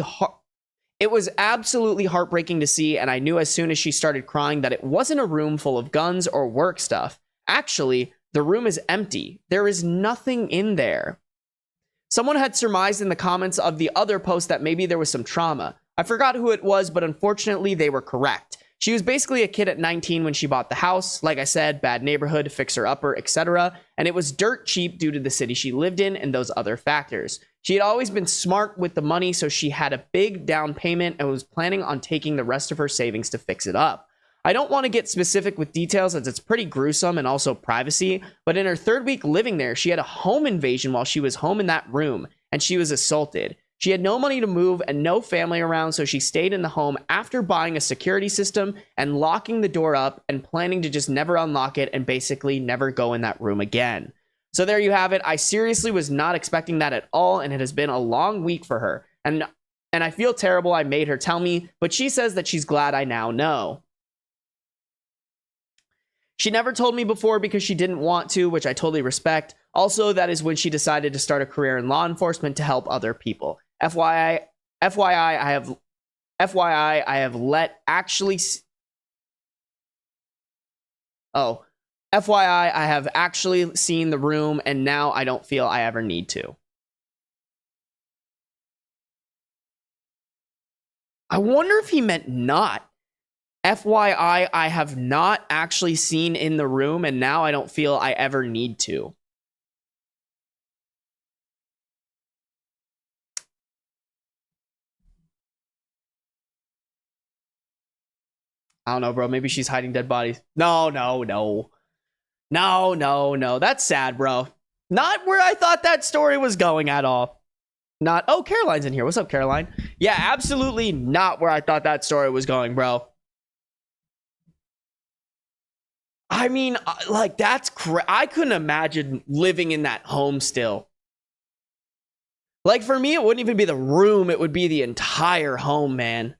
Speaker 10: heartbreaking to see, and I knew as soon as she started crying that it wasn't a room full of guns or work stuff. Actually, the room is empty. There is nothing in there. Someone had surmised in the comments of the other post that maybe there was some trauma. I forgot who it was, but unfortunately they were correct. She was basically a kid at 19 when she bought the house. Like I said, bad neighborhood, fixer-upper, etc. And it was dirt cheap due to the city she lived in and those other factors. She had always been smart with the money, so she had a big down payment and was planning on taking the rest of her savings to fix it up. I don't want to get specific with details as it's pretty gruesome and also privacy, but in her 3rd week living there, she had a home invasion while she was home in that room, and she was assaulted. She had no money to move and no family around, so she stayed in the home after buying a security system and locking the door up and planning to just never unlock it and basically never go in that room again. So there you have it. I seriously was not expecting that at all, and it has been a long week for her. And I feel terrible I made her tell me, but she says that she's glad I now know. She never told me before because she didn't want to, which I totally respect. Also, that is when she decided to start a career in law enforcement to help other people. FYI, I have let actually... Oh, FYI, I have actually seen the room, and now I don't feel I ever need to. I wonder if he meant not. FYI, I have not actually seen in the room, and now I don't feel I ever need to. I don't know, bro. Maybe she's hiding dead bodies. No. That's sad, bro. Not where I thought that story was going at all. Not... Oh, Caroline's in here. What's up, Caroline? Yeah, absolutely not where I thought that story was going, bro. I mean, like, that's I couldn't imagine living in that home still. Like, for me, it wouldn't even be the room. It would be the entire home, man.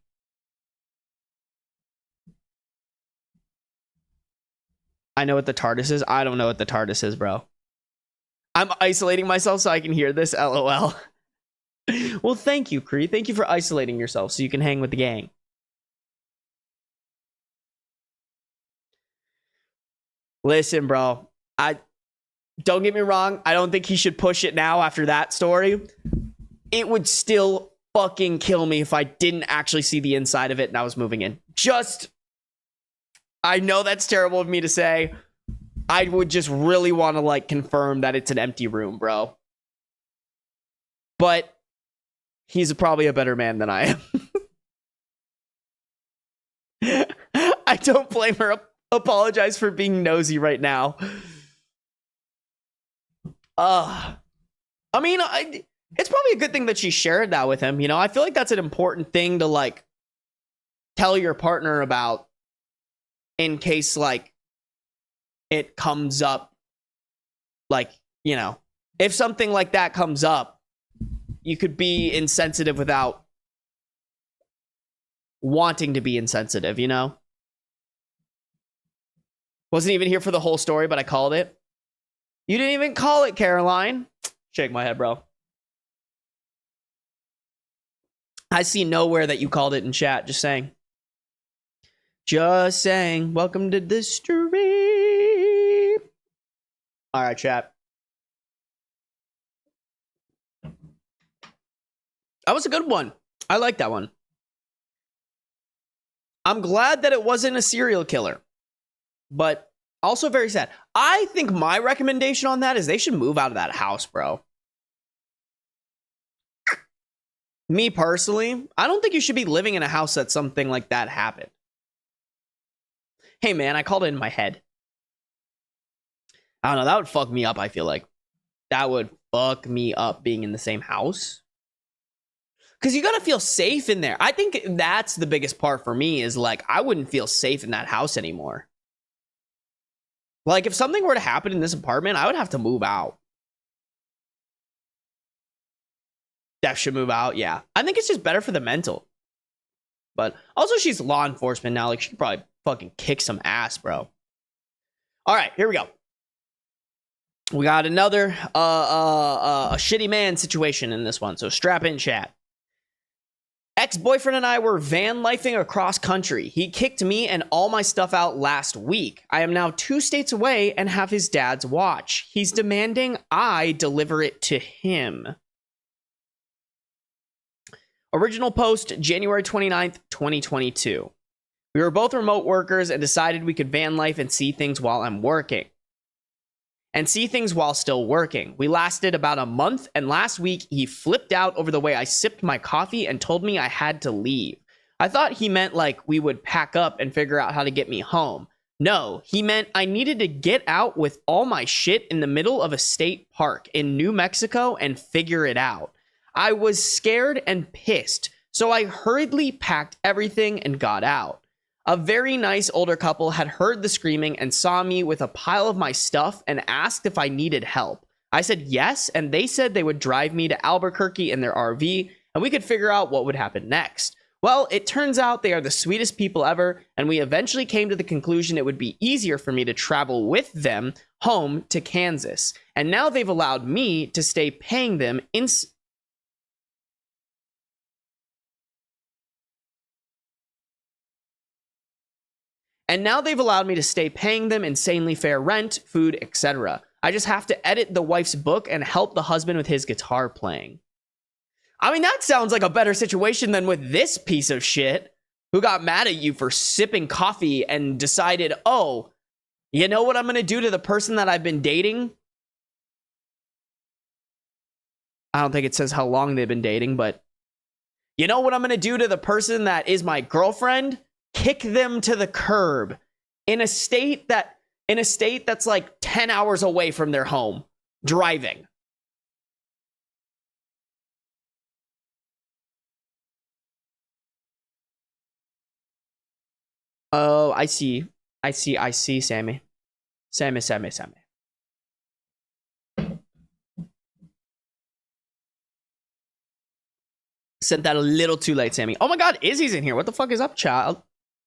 Speaker 10: I know what the TARDIS is. I don't know what the TARDIS is, bro. I'm isolating myself so I can hear this, LOL. Well, thank you, Kree. Thank you for isolating yourself so you can hang with the gang. Listen, bro. Don't get me wrong. I don't think he should push it now after that story. It would still fucking kill me if I didn't actually see the inside of it and I was moving in. I know that's terrible of me to say. I would just really want to, like, confirm that it's an empty room, bro. But he's probably a better man than I am. I don't blame her. Apologize for being nosy right now. I mean, it's probably a good thing that she shared that with him. You know, I feel like that's an important thing to, like, tell your partner about in case, like, it comes up. Like, you know, if something like that comes up, you could be insensitive without wanting to be insensitive, you know? Wasn't even here for the whole story, but I called it. You didn't even call it, Caroline. Shake my head, bro. I see nowhere that you called it in chat. Just saying. Just saying. Welcome to the stream. All right, chat. That was a good one. I like that one. I'm glad that it wasn't a serial killer. But also very sad. I think my recommendation on that is they should move out of that house, bro. Me personally, I don't think you should be living in a house that something like that happened. Hey, man, I called it in my head. I don't know. That would fuck me up, I feel like. That would fuck me up being in the same house. Because you got to feel safe in there. I think that's the biggest part for me is, like, I wouldn't feel safe in that house anymore. Like, if something were to happen in this apartment, I would have to move out. Def should move out, yeah. I think it's just better for the mental. But also, she's law enforcement now. Like, she could probably fucking kick some ass, bro. All right, here we go. We got another a shitty man situation in this one. So strap in, chat. Ex-boyfriend and I were van lifing across country. He kicked me and all my stuff out last week. I am now 2 states away and have his dad's watch. He's demanding I deliver it to him. Original post, January 29th, 2022. We were both remote workers and decided we could van life and see things while I'm working. And see things while still working. We lasted about a month, and last week he flipped out over the way I sipped my coffee and told me I had to leave. I thought he meant like we would pack up and figure out how to get me home. No, he meant I needed to get out with all my shit in the middle of a state park in New Mexico and figure it out. I was scared and pissed, so I hurriedly packed everything and got out. A very nice older couple had heard the screaming and saw me with a pile of my stuff and asked if I needed help. I said yes, and they said they would drive me to Albuquerque in their RV, and we could figure out what would happen next. Well, it turns out they are the sweetest people ever, and we eventually came to the conclusion it would be easier for me to travel with them home to Kansas. And now they've allowed me to stay paying them insanely fair rent, food, etc. I just have to edit the wife's book and help the husband with his guitar playing. I mean, that sounds like a better situation than with this piece of shit who got mad at you for sipping coffee and decided, oh, you know what I'm going to do to the person that I've been dating? I don't think it says how long they've been dating, but you know what I'm going to do to the person that is my girlfriend? Kick them to the curb in a state that's like 10 hours away from their home, driving. Oh, I see, Sammy. Sammy. Sent that a little too late, Sammy. Oh my God, Izzy's in here. What the fuck is up, child?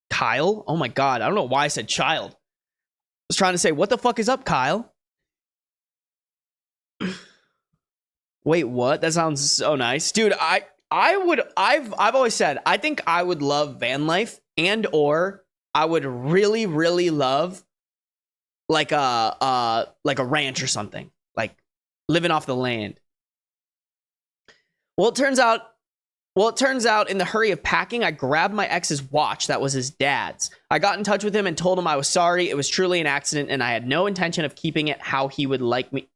Speaker 10: Kyle? Oh my God, I don't know why I said child. I was trying to say, what the fuck is up, Kyle? Wait, what? That sounds so nice. Dude, I've always said, I think I would love van life, and or I would really, really love like a ranch or something, like living off the land. Well, it turns out in the hurry of packing, I grabbed my ex's watch that was his dad's. I got in touch with him and told him I was sorry. It was truly an accident and I had no intention of keeping it how he would like me.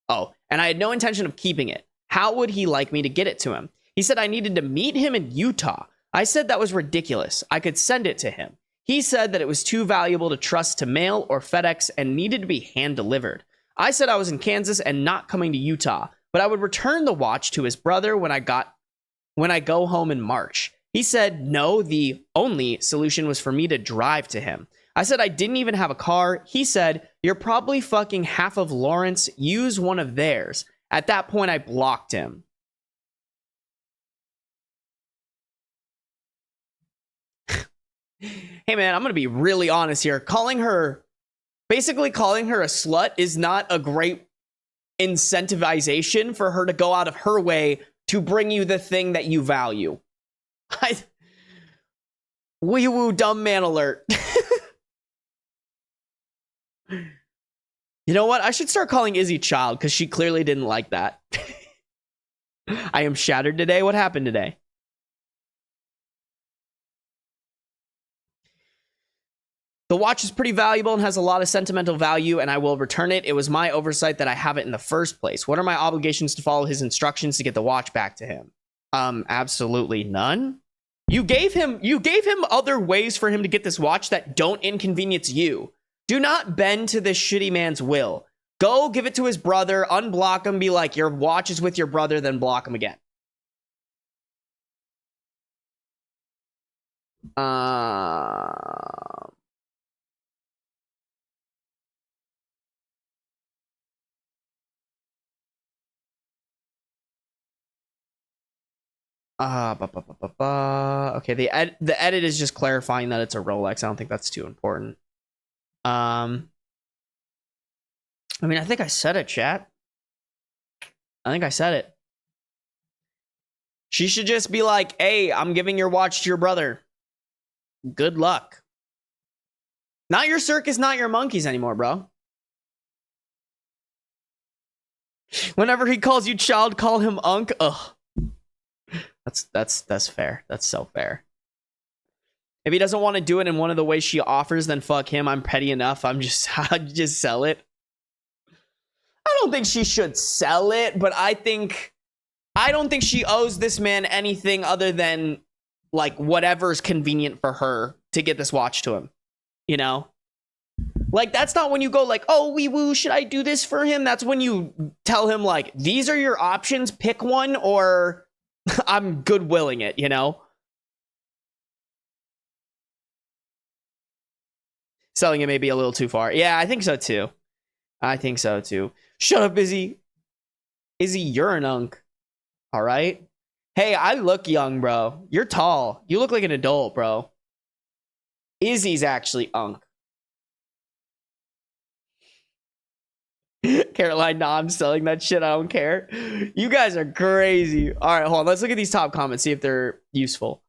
Speaker 10: Oh, and I had no intention of keeping it. How would he like me to get it to him? He said I needed to meet him in Utah. I said that was ridiculous. I could send it to him. He said that it was too valuable to trust to mail or FedEx and needed to be hand delivered. I said I was in Kansas and not coming to Utah, but I would return the watch to his brother when I go home in March. He said no, the only solution was for me to drive to him. I said I didn't even have a car. He said, you're probably fucking half of Lawrence. Use one of theirs. At that point, I blocked him. Hey man, I'm going to be really honest here. Basically calling her a slut is not a great incentivization for her to go out of her way to bring you the thing that you value. Wee woo dumb man alert. You know what? I should start calling Izzy child because she clearly didn't like that. I am shattered today. What happened today? The watch is pretty valuable and has a lot of sentimental value, and I will return it. It was my oversight that I have it in the first place. What are my obligations to follow his instructions to get the watch back to him? Absolutely none. You gave him other ways for him to get this watch that don't inconvenience you. Do not bend to this shitty man's will. Go give it to his brother, unblock him, be like, your watch is with your brother, then block him again. Okay, the edit is just clarifying that it's a Rolex. I don't think that's too important. I mean, I think I said it, chat. I think I said it. She should just be like, hey, I'm giving your watch to your brother. Good luck. Not your circus, not your monkeys anymore, bro. Whenever he calls you child, call him unk. Ugh. That's fair. That's so fair. If he doesn't want to do it in one of the ways she offers, then fuck him. I'm petty enough. I'd just sell it. I don't think she should sell it, but I don't think she owes this man anything other than like whatever's convenient for her to get this watch to him. You know? Like, that's not when you go like, oh, wee woo, should I do this for him? That's when you tell him like, these are your options, pick one, or I'm goodwilling it, you know? Selling it may be a little too far. Yeah, I think so too. I think so too. Shut up, Izzy. Izzy, you're an unk. All right. Hey, I look young, bro. You're tall. You look like an adult, bro. Izzy's actually unk. Caroline, nah, I'm selling that shit. I don't care. You guys are crazy. All right, hold on. Let's look at these top comments, see if they're useful.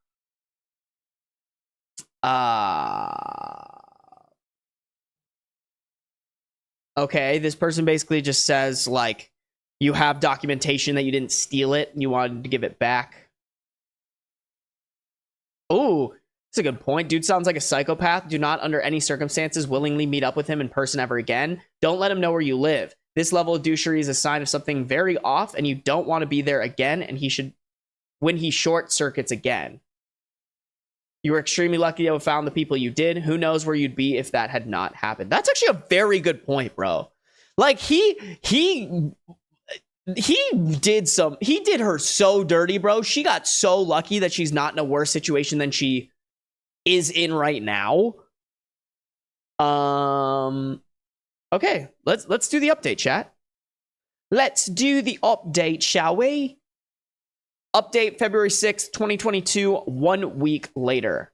Speaker 10: Okay, this person basically just says, like, you have documentation that you didn't steal it and you wanted to give it back. Oh, that's a good point. Dude sounds like a psychopath. Do not, under any circumstances, willingly meet up with him in person ever again. Don't let him know where you live. This level of douchery is a sign of something very off, and you don't want to be there again, and he should, when he short circuits again. You were extremely lucky to have found the people you did. Who knows where you'd be if that had not happened? That's actually a very good point, bro. Like, he did her so dirty, bro. She got so lucky that she's not in a worse situation than she is in right now. Okay, let's do the update, chat. Let's do the update, shall we? Update February 6th, 2022, 1 week later.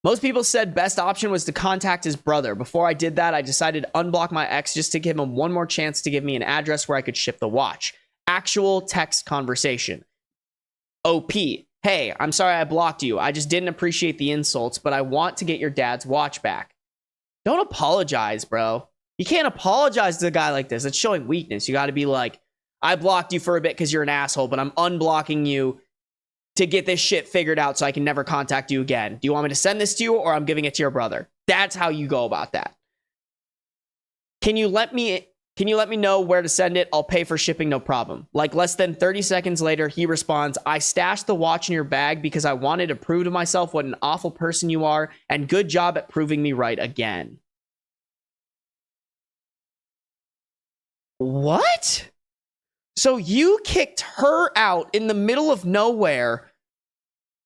Speaker 10: Most people said best option was to contact his brother. Before I did that, I decided to unblock my ex just to give him one more chance to give me an address where I could ship the watch. Actual text conversation. OP. Hey, I'm sorry I blocked you. I just didn't appreciate the insults, but I want to get your dad's watch back. Don't apologize, bro. You can't apologize to a guy like this. It's showing weakness. You got to be like, I blocked you for a bit because you're an asshole, but I'm unblocking you to get this shit figured out so I can never contact you again. Do you want me to send this to you or I'm giving it to your brother? That's how you go about that. Can you let me know where to send it? I'll pay for shipping, no problem. Like less than 30 seconds later, he responds, I stashed the watch in your bag because I wanted to prove to myself what an awful person you are, and good job at proving me right again. What? So you kicked her out in the middle of nowhere,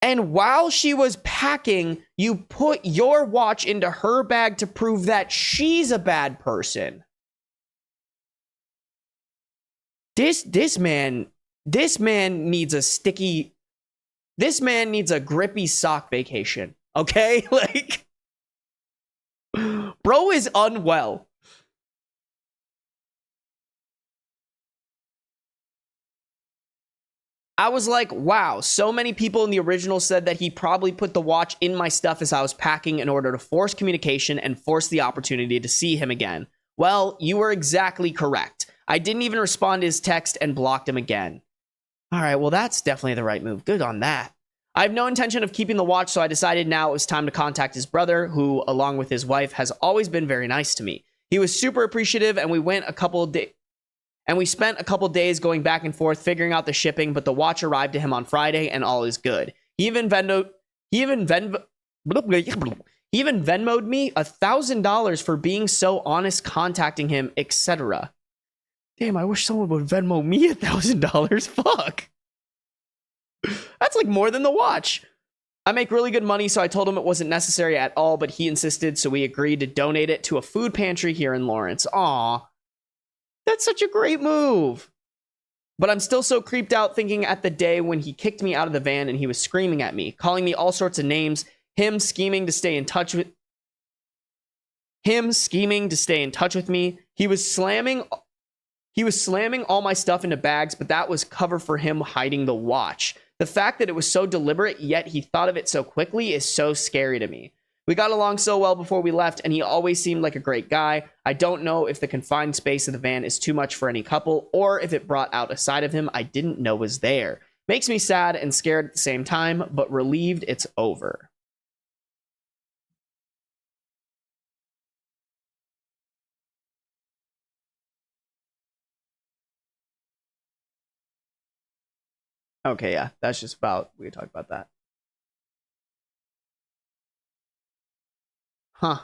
Speaker 10: and while she was packing, you put your watch into her bag to prove that she's a bad person. This man needs a grippy sock vacation. Okay? Like, bro is unwell. I was like, wow, so many people in the original said that he probably put the watch in my stuff as I was packing in order to force communication and force the opportunity to see him again. Well, you were exactly correct. I didn't even respond to his text and blocked him again. All right, well, that's definitely the right move. Good on that. I have no intention of keeping the watch, so I decided now it was time to contact his brother, who, along with his wife, has always been very nice to me. He was super appreciative, and we spent a couple days going back and forth figuring out the shipping, but the watch arrived to him on Friday and all is good. He even Venmo'd me $1,000 for being so honest contacting him, etc. Damn, I wish someone would Venmo me $1,000. Fuck. That's like more than the watch. I make really good money, so I told him it wasn't necessary at all, but he insisted, so we agreed to donate it to a food pantry here in Lawrence. Aw. That's such a great move. But I'm still so creeped out thinking at the day when he kicked me out of the van and he was screaming at me, calling me all sorts of names, him scheming to stay in touch with me. He was slamming all my stuff into bags, but that was cover for him hiding the watch. The fact that it was so deliberate, yet he thought of it so quickly, is so scary to me. We got along so well before we left, and he always seemed like a great guy. I don't know if the confined space of the van is too much for any couple, or if it brought out a side of him I didn't know was there. Makes me sad and scared at the same time, but relieved it's over. Okay, yeah, that's just about, we can talk about that. Huh.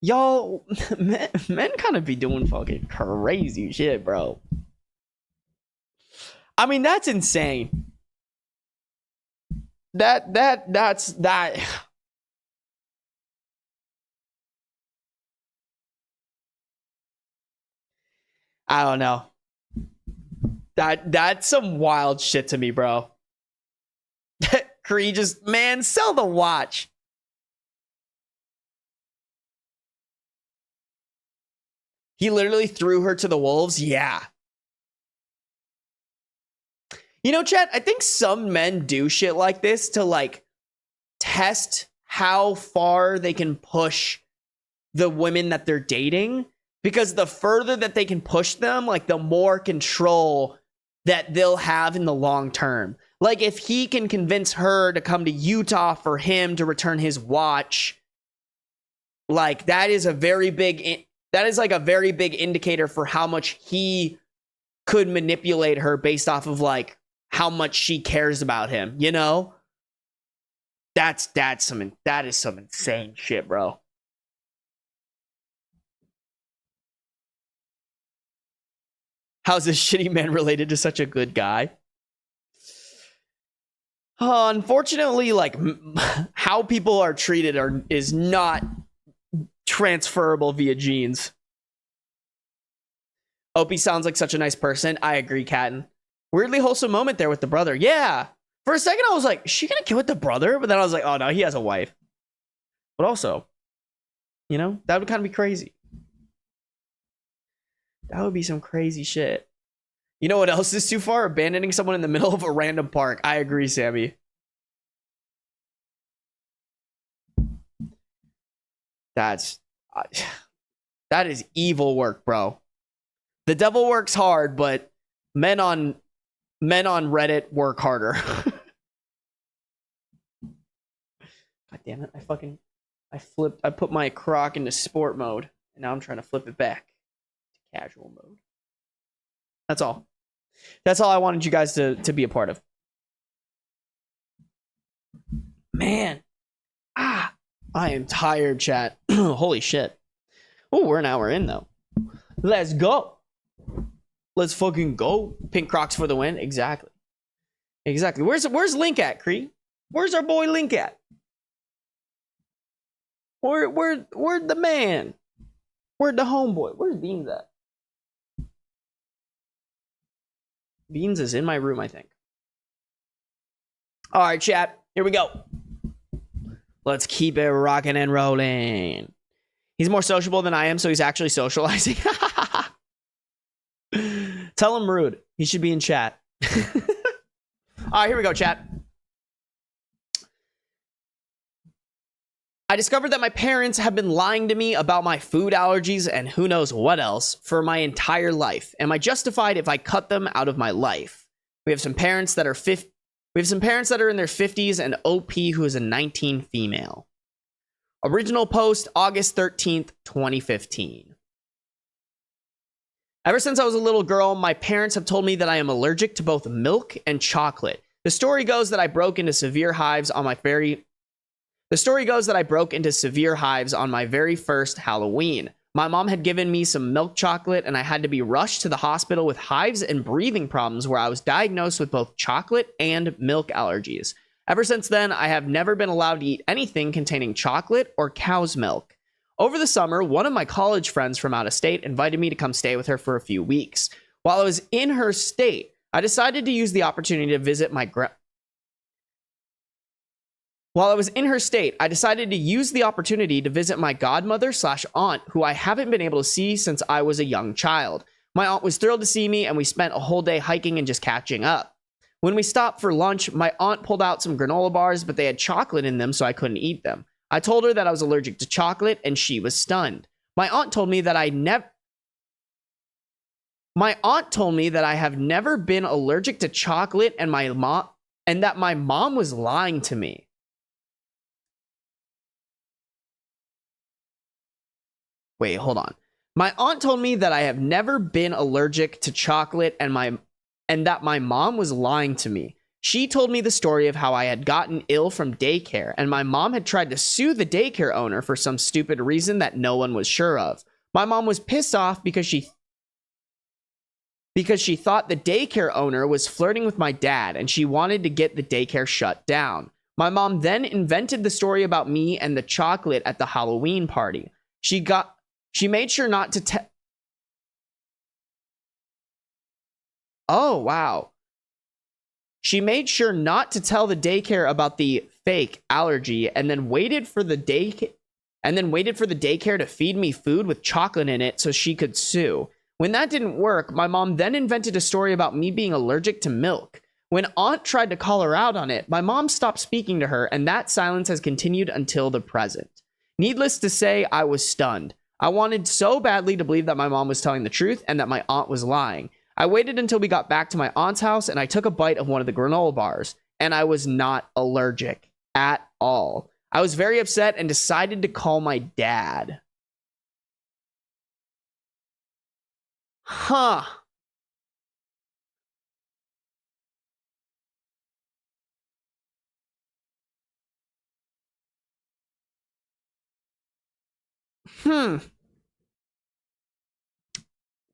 Speaker 10: Y'all, men kind of be doing fucking crazy shit, bro. I mean, that's insane. That's that. I don't know. That's some wild shit to me, bro. Cree just, man, sell the watch. He literally threw her to the wolves. Yeah. You know, chat, I think some men do shit like this to like test how far they can push the women that they're dating, because the further that they can push them, like the more control that they'll have in the long term. Like if he can convince her to come to Utah for him to return his watch, like that is a very big indicator for how much he could manipulate her based off of like how much she cares about him, you know? That is some insane shit, bro. How's this shitty man related to such a good guy? Unfortunately, like how people are treated is not transferable via genes. Opie sounds like such a nice person. I agree, Catton. Weirdly wholesome moment there with the brother. Yeah. For a second, I was like, is she gonna get with the brother? But then I was like, oh no, he has a wife. But also, you know, that would kind of be crazy. That would be some crazy shit. You know what else is too far? Abandoning someone in the middle of a random park. I agree, Sammy. That is evil work, bro. The devil works hard, but men on Reddit work harder. God damn it. I put my croc into sport mode, and now I'm trying to flip it back to casual mode. That's all. That's all I wanted you guys to be a part of. Man. I am tired, chat. Holy shit. Oh, we're an hour in, though. Let's go. Let's fucking go. Pink Crocs for the win. Exactly. Where's Link at, Cree? Where's our boy Link at? Where'd the man? Where'd the homeboy? Where's Beans at? Beans is in my room, I think. All right, chat. Here we go. Let's keep it rocking and rolling. He's more sociable than I am, so he's actually socializing. Tell him rude. He should be in chat. All right, here we go, chat. I discovered that my parents have been lying to me about my food allergies and who knows what else for my entire life. Am I justified if I cut them out of my life? We have some parents that are in their 50s and OP who is a 19 female. Original post August 13th, 2015. Ever since I was a little girl, my parents have told me that I am allergic to both milk and chocolate. The story goes that I broke into severe hives on my very first Halloween. My mom had given me some milk chocolate and I had to be rushed to the hospital with hives and breathing problems where I was diagnosed with both chocolate and milk allergies. Ever since then, I have never been allowed to eat anything containing chocolate or cow's milk. Over the summer, one of my college friends from out of state invited me to come stay with her for a few weeks. While I was in her state, I decided to use the opportunity to visit my godmother/aunt, who I haven't been able to see since I was a young child. My aunt was thrilled to see me, and we spent a whole day hiking and just catching up. When we stopped for lunch, my aunt pulled out some granola bars, but they had chocolate in them, so I couldn't eat them. I told her that I was allergic to chocolate, and she was stunned. My aunt told me that I have never been allergic to chocolate, and that my mom was lying to me. Wait, hold on. My aunt told me that I have never been allergic to chocolate and that my mom was lying to me. She told me the story of how I had gotten ill from daycare, and my mom had tried to sue the daycare owner for some stupid reason that no one was sure of. My mom was pissed off because she thought the daycare owner was flirting with my dad, and she wanted to get the daycare shut down. My mom then invented the story about me and the chocolate at the Halloween party. She made sure not to tell. Oh, wow. She made sure not to tell the daycare about the fake allergy and then waited for the daycare to feed me food with chocolate in it so she could sue. When that didn't work, my mom then invented a story about me being allergic to milk. When Aunt tried to call her out on it, my mom stopped speaking to her, and that silence has continued until the present. Needless to say, I was stunned. I wanted so badly to believe that my mom was telling the truth and that my aunt was lying. I waited until we got back to my aunt's house, and I took a bite of one of the granola bars, and I was not allergic at all. I was very upset and decided to call my dad. Huh.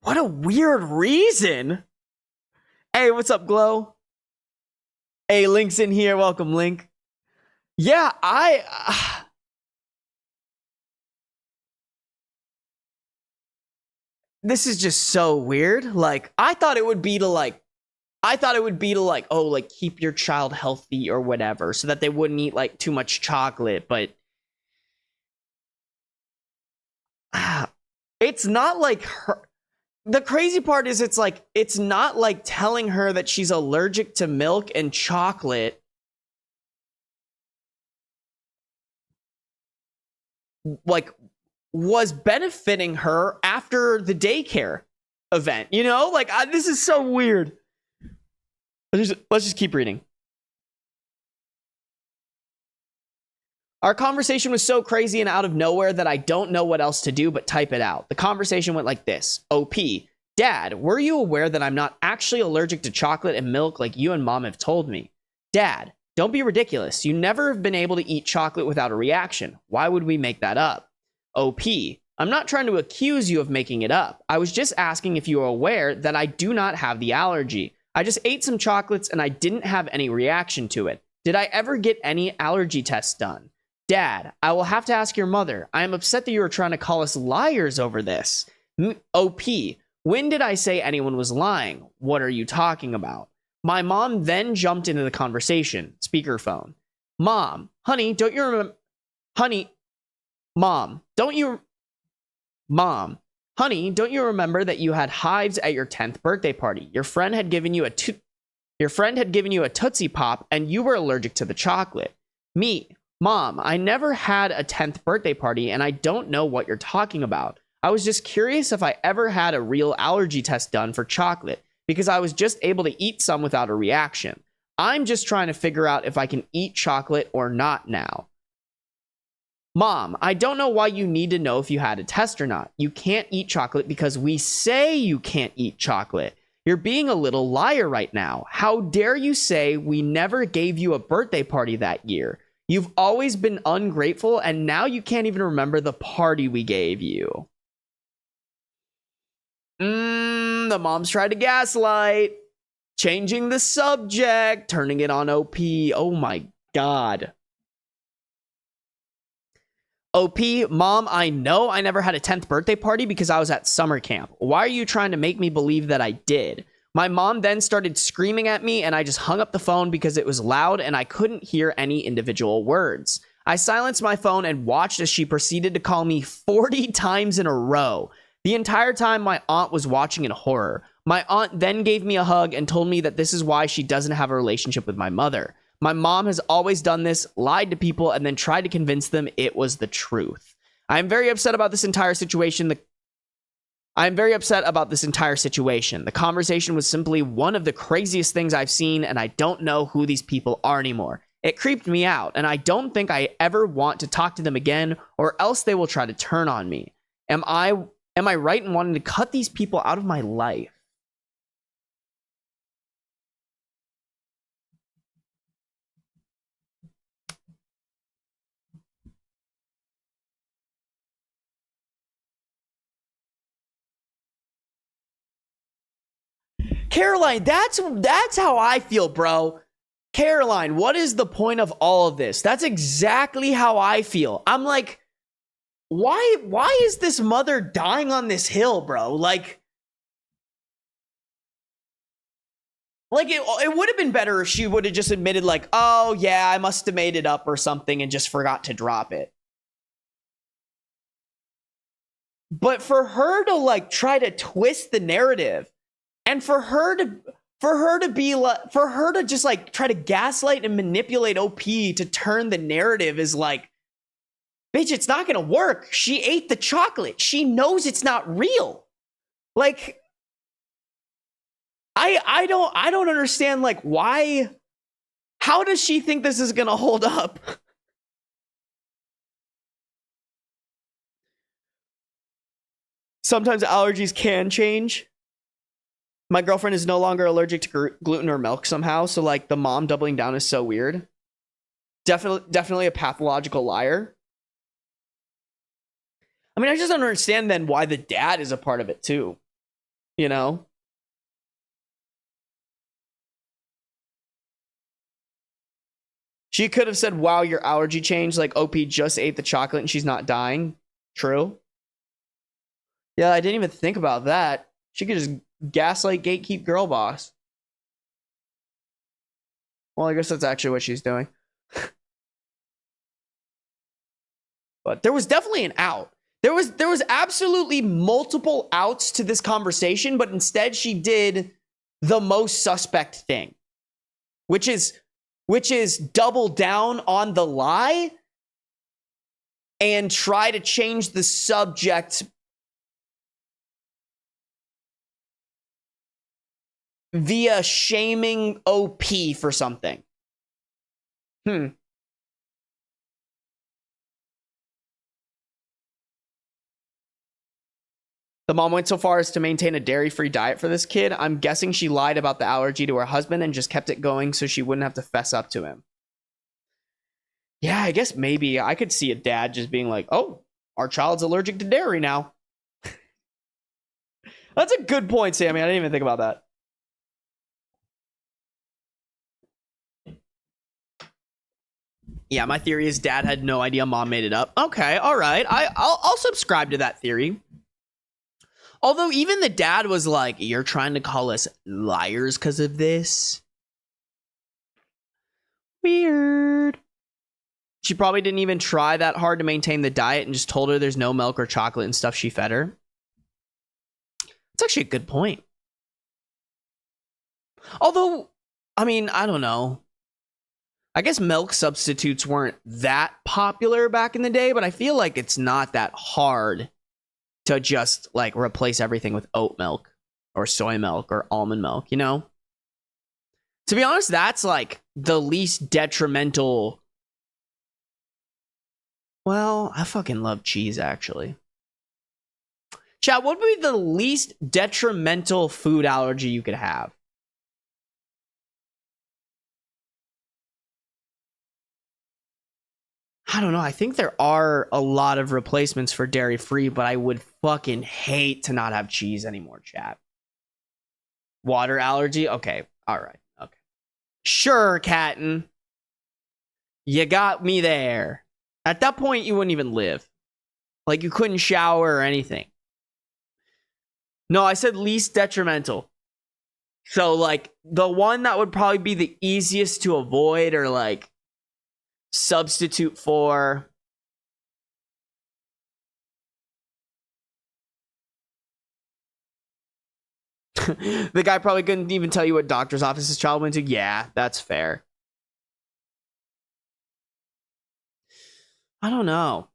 Speaker 10: What a weird reason. Hey, what's up, Glow? Hey, Link's in here. Welcome, Link. Yeah, this is just so weird. Like, I thought it would be to oh, like keep your child healthy or whatever so that they wouldn't eat like too much chocolate, but it's not like her. The crazy part is it's not like telling her that she's allergic to milk and chocolate like was benefiting her after the daycare event, you know? Like this is so weird. Let's just keep reading. Our conversation was so crazy and out of nowhere that I don't know what else to do but type it out. The conversation went like this. OP, Dad, were you aware that I'm not actually allergic to chocolate and milk like you and Mom have told me? Dad, don't be ridiculous. You never have been able to eat chocolate without a reaction. Why would we make that up? OP, I'm not trying to accuse you of making it up. I was just asking if you are aware that I do not have the allergy. I just ate some chocolates and I didn't have any reaction to it. Did I ever get any allergy tests done? Dad, I will have to ask your mother. I am upset that you are trying to call us liars over this. OP, when did I say anyone was lying? What are you talking about? My mom then jumped into the conversation. Speakerphone. Mom, honey, don't you remember? Mom, don't you remember that you had hives at your 10th birthday party? Your friend had given you a Tootsie Pop and you were allergic to the chocolate. Me, Mom, I never had a 10th birthday party and I don't know what you're talking about. I was just curious if I ever had a real allergy test done for chocolate because I was just able to eat some without a reaction. I'm just trying to figure out if I can eat chocolate or not now. Mom, I don't know why you need to know if you had a test or not. You can't eat chocolate because we say you can't eat chocolate. You're being a little liar right now. How dare you say we never gave you a birthday party that year? You've always been ungrateful, and now you can't even remember the party we gave you. The mom's tried to gaslight. Changing the subject, turning it on OP. Oh my God. OP, Mom, I know I never had a 10th birthday party because I was at summer camp. Why are you trying to make me believe that I did? My mom then started screaming at me and I just hung up the phone because it was loud and I couldn't hear any individual words. I silenced my phone and watched as she proceeded to call me 40 times in a row. The entire time my aunt was watching in horror. My aunt then gave me a hug and told me that this is why she doesn't have a relationship with my mother. My mom has always done this, lied to people, and then tried to convince them it was the truth. I am very upset about this entire situation. The conversation was simply one of the craziest things I've seen, and I don't know who these people are anymore. It creeped me out, and I don't think I ever want to talk to them again, or else they will try to turn on me. Am I right in wanting to cut these people out of my life? Caroline, that's how I feel, bro. Caroline, what is the point of all of this? That's exactly how I feel. I'm like, why is this mother dying on this hill, bro? Like it would have been better if she would have just admitted like, oh yeah, I must have made it up or something and just forgot to drop it. But for her to like try to twist the narrative and for her to just like try to gaslight and manipulate OP to turn the narrative is like, bitch, it's not gonna work. She ate the chocolate. She knows it's not real. Like, I don't understand, like, why, how does she think this is gonna hold up? Sometimes allergies can change. My girlfriend is no longer allergic to gluten or milk somehow, so like the mom doubling down is so weird. Definitely a pathological liar. I mean, I just don't understand then why the dad is a part of it too. You know? She could have said, wow, your allergy changed. Like, OP just ate the chocolate and she's not dying. True. Yeah, I didn't even think about that. She could just gaslight gatekeep girl boss. Well, I guess that's actually what she's doing. But there was definitely an out. There was absolutely multiple outs to this conversation, but instead she did the most suspect thing, which is double down on the lie and try to change the subject via shaming OP for something. The mom went so far as to maintain a dairy-free diet for this kid. I'm guessing she lied about the allergy to her husband and just kept it going so she wouldn't have to fess up to him. Yeah, I guess maybe I could see a dad just being like, oh, our child's allergic to dairy now. That's a good point, Sammy. I didn't even think about that. Yeah, my theory is dad had no idea mom made it up. Okay, all right. I'll subscribe to that theory. Although even the dad was like, you're trying to call us liars because of this? Weird. She probably didn't even try that hard to maintain the diet and just told her there's no milk or chocolate and stuff she fed her. It's actually a good point. Although, I mean, I don't know. I guess milk substitutes weren't that popular back in the day, but I feel like it's not that hard to just like replace everything with oat milk or soy milk or almond milk, you know? To be honest, that's like the least detrimental. Well, I fucking love cheese, actually. Chat, what would be the least detrimental food allergy you could have? I don't know. I think there are a lot of replacements for dairy-free, but I would fucking hate to not have cheese anymore, chat. Water allergy? Okay. All right. Okay. Sure, Catton. You got me there. At that point, you wouldn't even live. Like, you couldn't shower or anything. No, I said least detrimental. So, like, the one that would probably be the easiest to avoid or, like, substitute for. The guy probably couldn't even tell you what doctor's office his child went to. Yeah, that's fair. I don't know.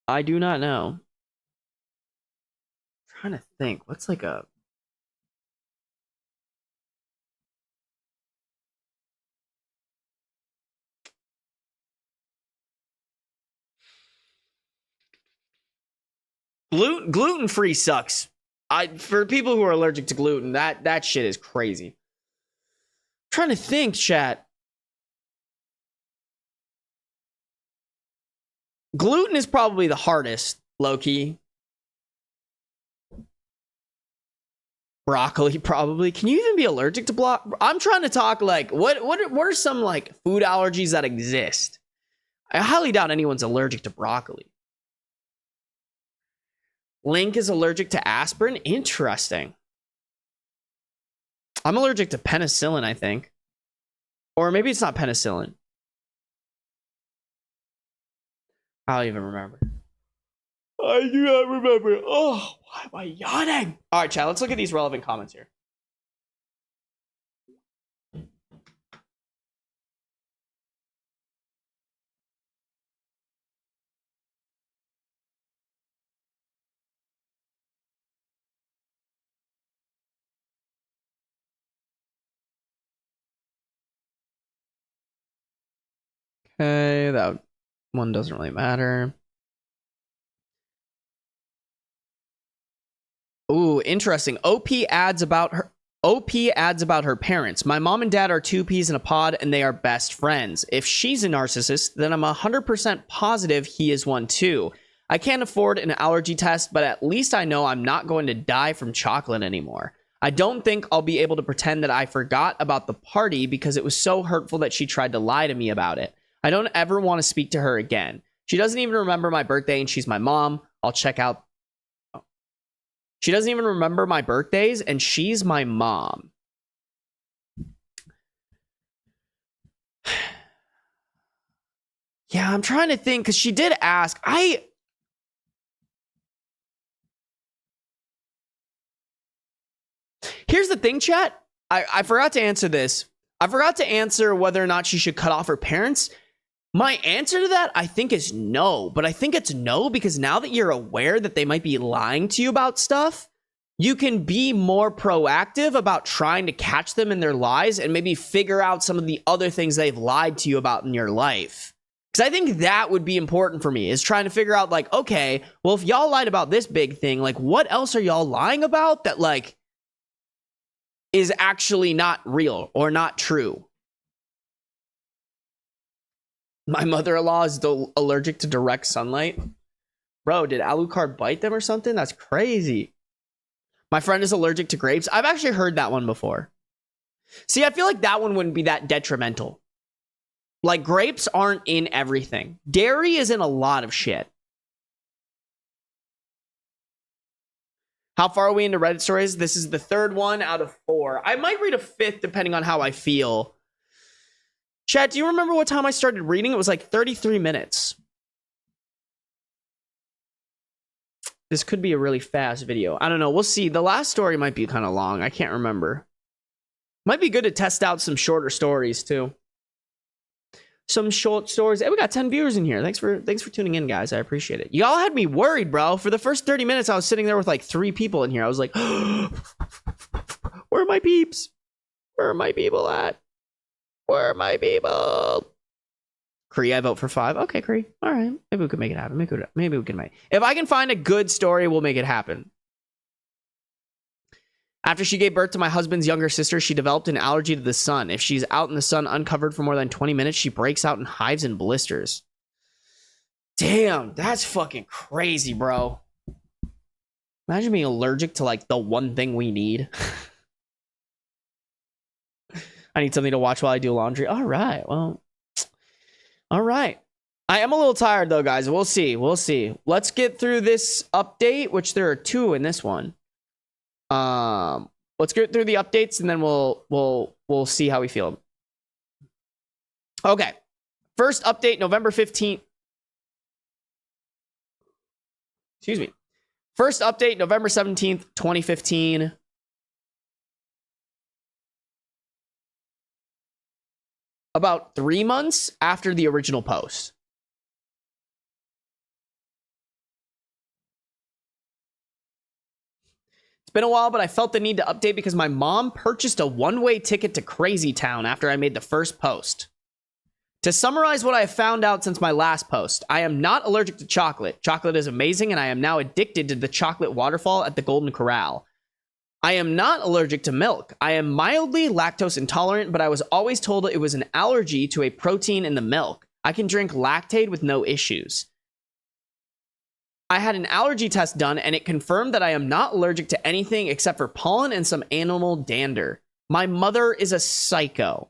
Speaker 10: I do not know. I'm trying to think. What's like a... Gluten-free sucks. For people who are allergic to gluten, that shit is crazy. I'm trying to think, chat. Gluten is probably the hardest, low-key. Broccoli, probably. Can you even be allergic to I'm trying to talk like what are some like food allergies that exist? I highly doubt anyone's allergic to broccoli. Link is allergic to aspirin. Interesting. I'm allergic to penicillin, I think. Or maybe it's not penicillin. I don't even remember. I do not remember. Oh, why am I yawning? All right, chat, let's look at these relevant comments here. Okay, that one doesn't really matter. Ooh, interesting. OP adds about her parents. My mom and dad are two peas in a pod and they are best friends. If she's a narcissist, then I'm 100% positive he is one too. I can't afford an allergy test, but at least I know I'm not going to die from chocolate anymore. I don't think I'll be able to pretend that I forgot about the party because it was so hurtful that she tried to lie to me about it. I don't ever want to speak to her again. She doesn't even remember my birthday and she's my mom. I'll check out. She doesn't even remember my birthdays and she's my mom. Yeah, I'm trying to think because she did ask. Here's the thing, chat. I forgot to answer this. I forgot to answer whether or not she should cut off her parents. My answer to that, I think, is no. But I think it's no because now that you're aware that they might be lying to you about stuff, you can be more proactive about trying to catch them in their lies and maybe figure out some of the other things they've lied to you about in your life. Because I think that would be important for me, is trying to figure out, like, okay, well, if y'all lied about this big thing, like, what else are y'all lying about that, like, is actually not real or not true? My mother-in-law is allergic to direct sunlight. Bro, did Alucard bite them or something? That's crazy. My friend is allergic to grapes. I've actually heard that one before. See, I feel like that one wouldn't be that detrimental. Like, grapes aren't in everything. Dairy is in a lot of shit. How far are we into Reddit stories? This is the third one out of 4. I might read a 5th depending on how I feel. Chat, do you remember what time I started reading? It was like 33 minutes. This could be a really fast video. I don't know. We'll see. The last story might be kind of long. I can't remember. Might be good to test out some shorter stories too. Some short stories. Hey, we got 10 viewers in here. Thanks for tuning in, guys. I appreciate it. Y'all had me worried, bro. For the first 30 minutes, I was sitting there with like 3 people in here. I was like, where are my peeps? Where are my people at? Where are my people? Cree, I vote for 5. Okay, Cree. All right. Maybe we could make it happen. Maybe we can make it. If I can find a good story, we'll make it happen. After she gave birth to my husband's younger sister, she developed an allergy to the sun. If she's out in the sun uncovered for more than 20 minutes, she breaks out in hives and blisters. Damn, that's fucking crazy, bro. Imagine being allergic to like the one thing we need. I need something to watch while I do laundry. All right, well. All right. I am a little tired though, guys. We'll see. Let's get through this update, which there are 2 in this one. Let's get through the updates and then we'll see how we feel. Okay. First update, November 15th. Excuse me. First update, November 17th, 2015. About 3 months after the original post. It's been a while, but I felt the need to update because my mom purchased a one-way ticket to Crazy Town after I made the first post. To summarize what I have found out since my last post, I am not allergic to chocolate. Chocolate is amazing, and I am now addicted to the chocolate waterfall at the Golden Corral. I am not allergic to milk. I am mildly lactose intolerant, but I was always told it was an allergy to a protein in the milk. I can drink Lactaid with no issues. I had an allergy test done and it confirmed that I am not allergic to anything except for pollen and some animal dander. My mother is a psycho.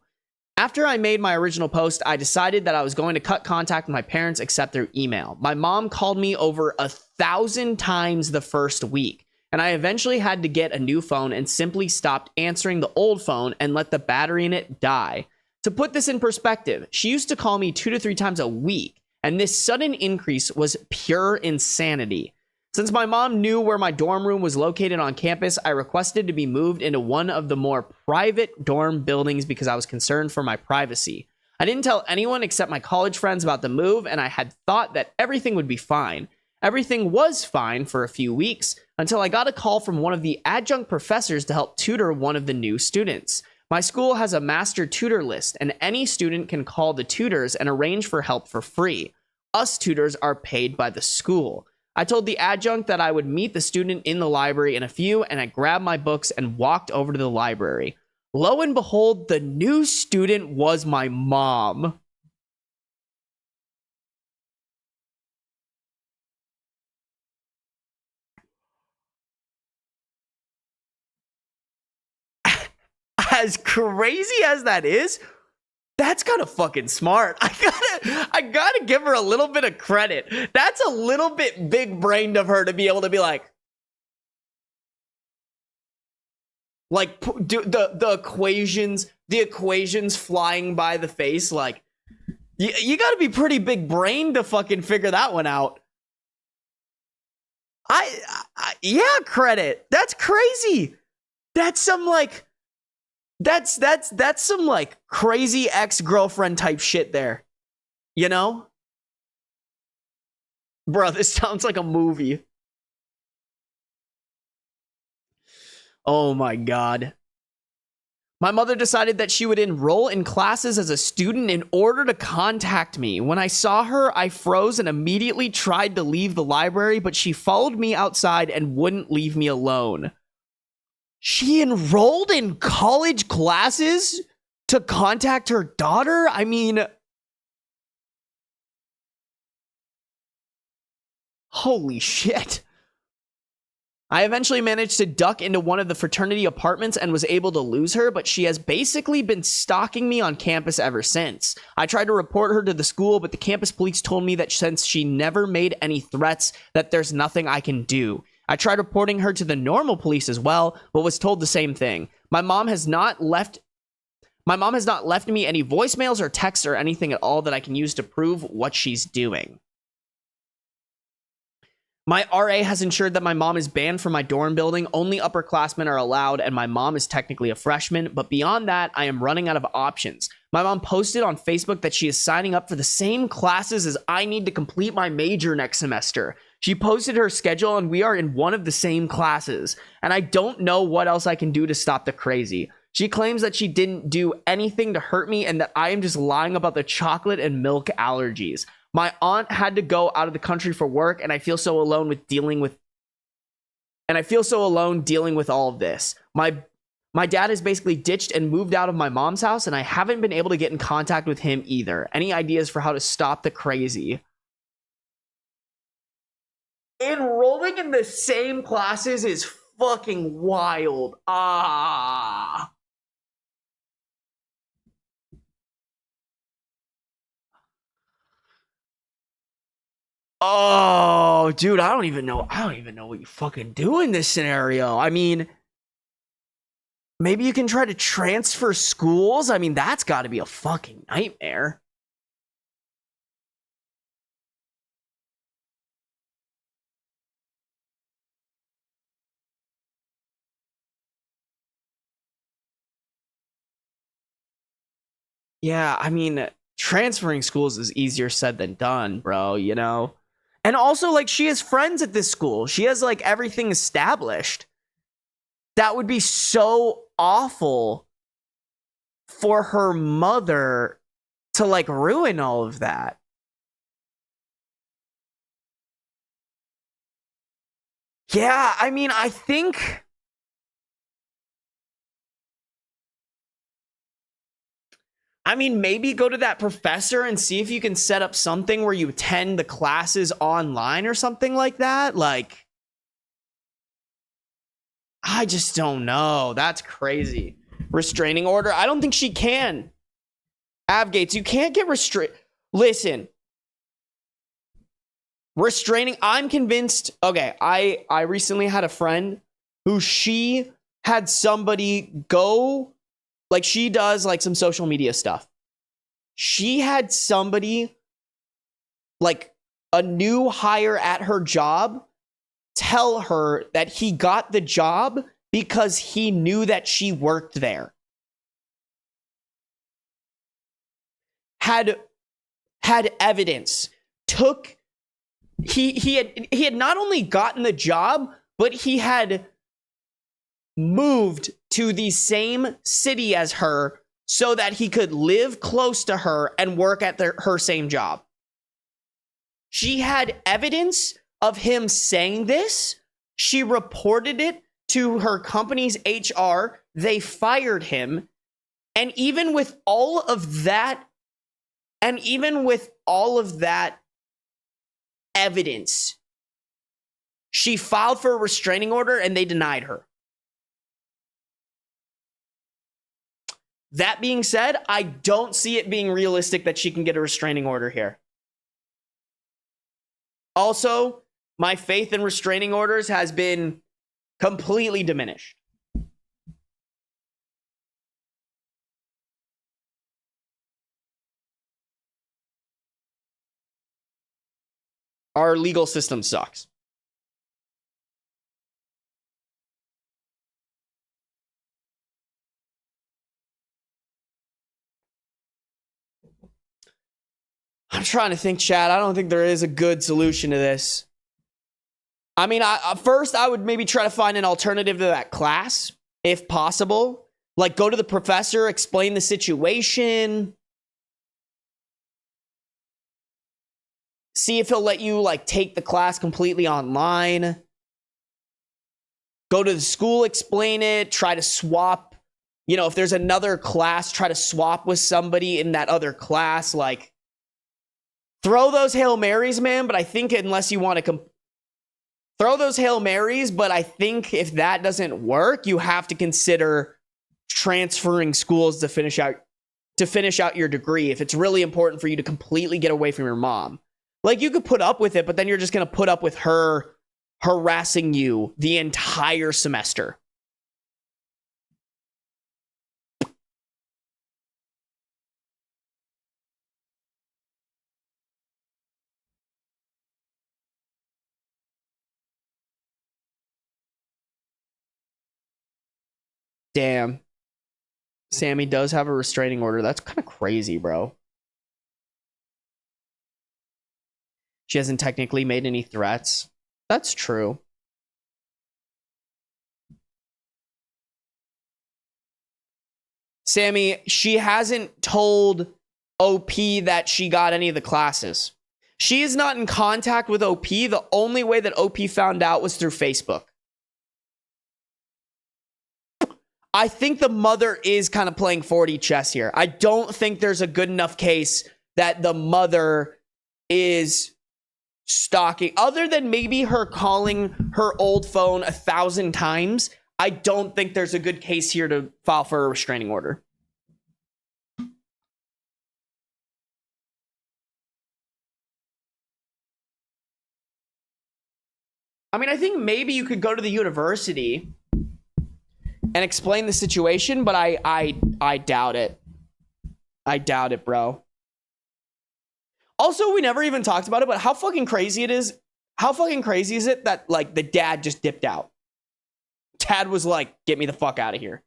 Speaker 10: After I made my original post, I decided that I was going to cut contact with my parents except through email. My mom called me over 1,000 times the first week, and I eventually had to get a new phone and simply stopped answering the old phone and let the battery in it die. To put this in perspective, she used to call me 2 to 3 times a week, and this sudden increase was pure insanity. Since my mom knew where my dorm room was located on campus, I requested to be moved into one of the more private dorm buildings because I was concerned for my privacy. I didn't tell anyone except my college friends about the move, and I had thought that everything would be fine. Everything was fine for a few weeks until I got a call from one of the adjunct professors to help tutor one of the new students. My school has a master tutor list, and any student can call the tutors and arrange for help for free. Us tutors are paid by the school. I told the adjunct that I would meet the student in the library in a few, and I grabbed my books and walked over to the library. Lo and behold, the new student was my mom. As crazy as that is, that's kind of fucking smart. I gotta give her a little bit of credit. That's a little bit big brained of her to be able to be like do the equations flying by the face. Like you gotta be pretty big brained to fucking figure that one out. Yeah, credit. That's crazy. That's some like that's some like crazy ex-girlfriend type shit there. You know? Bro, this sounds like a movie. Oh my god. My mother decided that she would enroll in classes as a student in order to contact me. When I saw her, I froze and immediately tried to leave the library, but she followed me outside and wouldn't leave me alone. She enrolled in college classes to contact her daughter? I mean, holy shit. I eventually managed to duck into one of the fraternity apartments and was able to lose her, but she has basically been stalking me on campus ever since. I tried to report her to the school, but the campus police told me that since she never made any threats, that there's nothing I can do. I tried reporting her to the normal police as well, but was told the same thing. My mom has not left me any voicemails or texts or anything at all that I can use to prove what she's doing. My RA has ensured that my mom is banned from my dorm building. Only upperclassmen are allowed, and my mom is technically a freshman. But beyond that, I am running out of options. My mom posted on Facebook that she is signing up for the same classes as I need to complete my major next semester. She posted her schedule, and we are in one of the same classes. And I don't know what else I can do to stop the crazy. She claims that she didn't do anything to hurt me and that I am just lying about the chocolate and milk allergies. My aunt had to go out of the country for work, and I feel so alone dealing with all of this. My dad has basically ditched and moved out of my mom's house, and I haven't been able to get in contact with him either. Any ideas for how to stop the crazy? Enrolling in the same classes is fucking wild. Oh, dude, I don't even know what you fucking do in this scenario. I mean, maybe you can try to transfer schools. I mean, that's got to be a fucking nightmare. Yeah, I mean, transferring schools is easier said than done, bro, you know? And also, like, she has friends at this school. She has, like, everything established. That would be so awful for her mother to, like, ruin all of that. Yeah, I mean, I think I mean, maybe go to that professor and see if you can set up something where you attend the classes online or something like that. Like, I just don't know. That's crazy. Restraining order? I don't think she can. Avgates, you can't get Listen. Restraining, I'm convinced. Okay, I recently had a friend who she had somebody go, like she does like some social media stuff. She had somebody, like a new hire at her job, tell her that he got the job because he knew that she worked there. Had evidence. He had not only gotten the job, but he had moved to the same city as her so that he could live close to her and work at her same job. She had evidence of him saying this. She reported it to her company's HR. They fired him. And even with all of that, evidence, she filed for a restraining order and they denied her. That being said, I don't see it being realistic that she can get a restraining order here. Also, my faith in restraining orders has been completely diminished. Our legal system sucks. I'm trying to think, Chad. I don't think there is a good solution to this. I mean, first, I would maybe try to find an alternative to that class, if possible. Like, go to the professor, explain the situation. See if he'll let you, like, take the class completely online. Go to the school, explain it, try to swap. You know, if there's another class, try to swap with somebody in that other class. Like, throw those Hail Marys, man, but I think unless you want to throw those Hail Marys, but I think if that doesn't work, you have to consider transferring schools to finish out your degree if it's really important for you to completely get away from your mom. Like, you could put up with it, but then you're just going to put up with her harassing you the entire semester. Damn. Sammy does have a restraining order. That's kind of crazy, bro. She hasn't technically made any threats. That's true. Sammy, she hasn't told OP that she got any of the classes. She is not in contact with OP. The only way that OP found out was through Facebook. I think the mother is kind of playing 4D chess here. I don't think there's a good enough case that the mother is stalking. Other than maybe her calling her old phone 1,000 times, I don't think there's a good case here to file for a restraining order. I mean, I think maybe you could go to the university and explain the situation, but I doubt it. I doubt it, bro. Also, we never even talked about it, but how fucking crazy it is. How fucking crazy is it that, like, the dad just dipped out? Dad was like, get me the fuck out of here.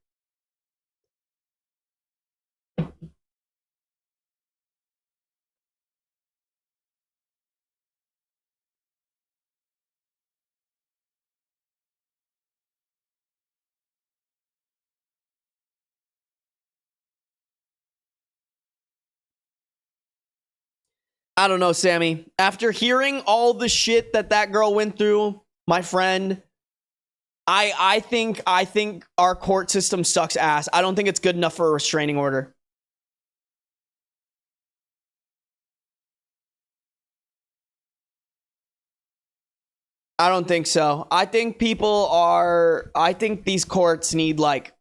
Speaker 10: I don't know, Sammy. After hearing all the shit that girl went through, my friend, I think our court system sucks ass. I don't think it's good enough for a restraining order. I don't think so. I think these courts need like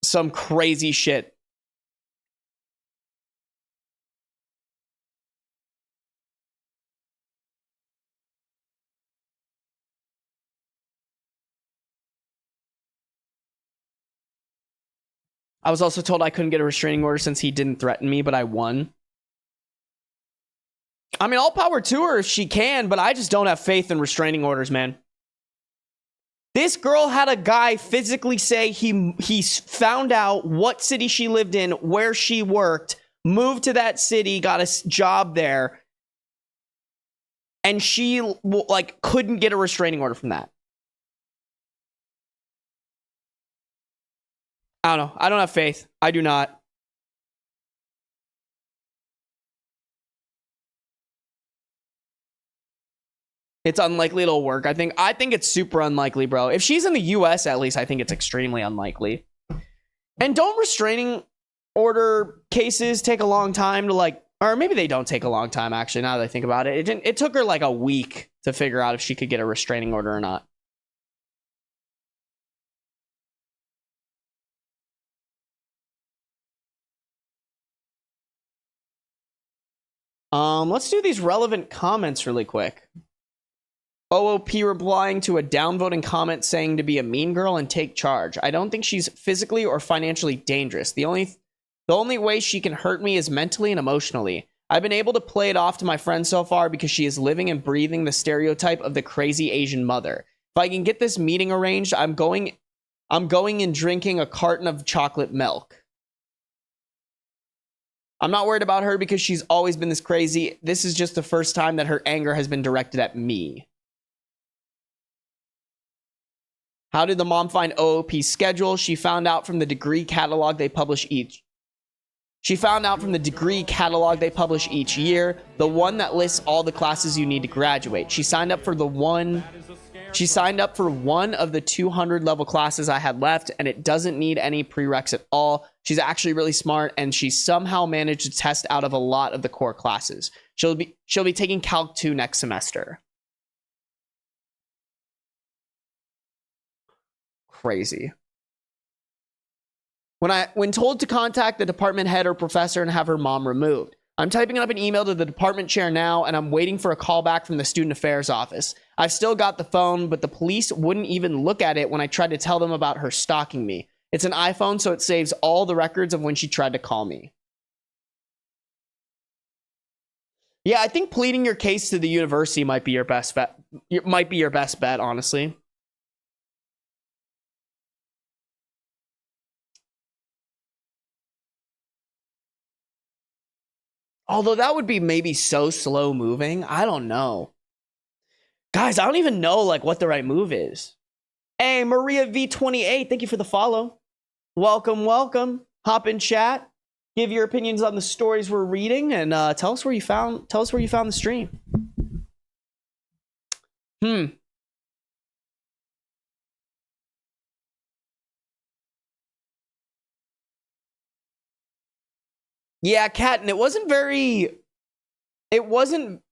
Speaker 10: some crazy shit. I was also told I couldn't get a restraining order since he didn't threaten me, but I won. I mean, all power to her if she can, but I just don't have faith in restraining orders, man. This girl had a guy physically say he found out what city she lived in, where she worked, moved to that city, got a job there, and she like couldn't get a restraining order from that. I don't know. I don't have faith. I do not. It's unlikely it'll work. I think it's super unlikely, bro. If she's in the US, at least, I think it's extremely unlikely. And don't restraining order cases take a long time to like, or maybe they don't take a long time, actually, now that I think about it. It took her like a week to figure out if she could get a restraining order or not. Let's do these relevant comments really quick. OOP replying to a downvoting comment saying to be a mean girl and take charge. I don't think she's physically or financially dangerous. The only way she can hurt me is mentally and emotionally. I've been able to play it off to my friends so far because she is living and breathing the stereotype of the crazy Asian mother. If I can get this meeting arranged, I'm going and drinking a carton of chocolate milk. I'm not worried about her because she's always been this crazy. This is just the first time that her anger has been directed at me. How did the mom find OOP's schedule? She found out from the degree catalog they publish each. She found out from the degree catalog they publish each year, the one that lists all the classes you need to graduate. She signed up for one of the 200 level classes I had left, and it doesn't need any prereqs at all. She's actually really smart, and she somehow managed to test out of a lot of the core classes. She'll be taking Calc 2 next semester. Crazy. When told to contact the department head or professor and have her mom removed. I'm typing up an email to the department chair now, and I'm waiting for a call back from the student affairs office. I've still got the phone, but the police wouldn't even look at it when I tried to tell them about her stalking me. It's an iPhone, so it saves all the records of when she tried to call me. Yeah, I think pleading your case to the university might be your best bet. Might be your best bet, honestly. Although that would be maybe so slow moving. I don't know. Guys, I don't even know like what the right move is. Hey, Maria V28, thank you for the follow. Welcome, welcome. Hop in chat. Give your opinions on the stories we're reading, and tell us where you found the stream. Yeah, Kat, and it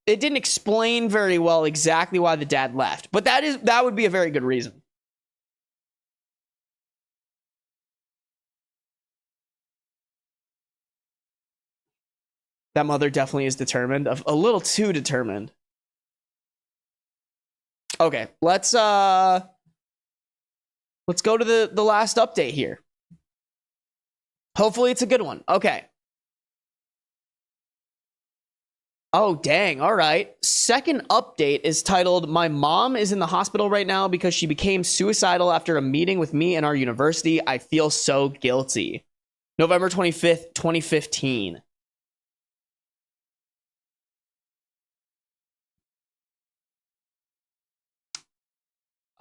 Speaker 10: didn't explain very well exactly why the dad left, but that would be a very good reason. That mother definitely is determined, a little too determined. Okay, let's go to the last update here. Hopefully it's a good one. Okay. Oh, dang. All right. Second update is titled, My Mom is in the hospital right now because she became suicidal after a meeting with me and our university. I feel so guilty. November 25th, 2015.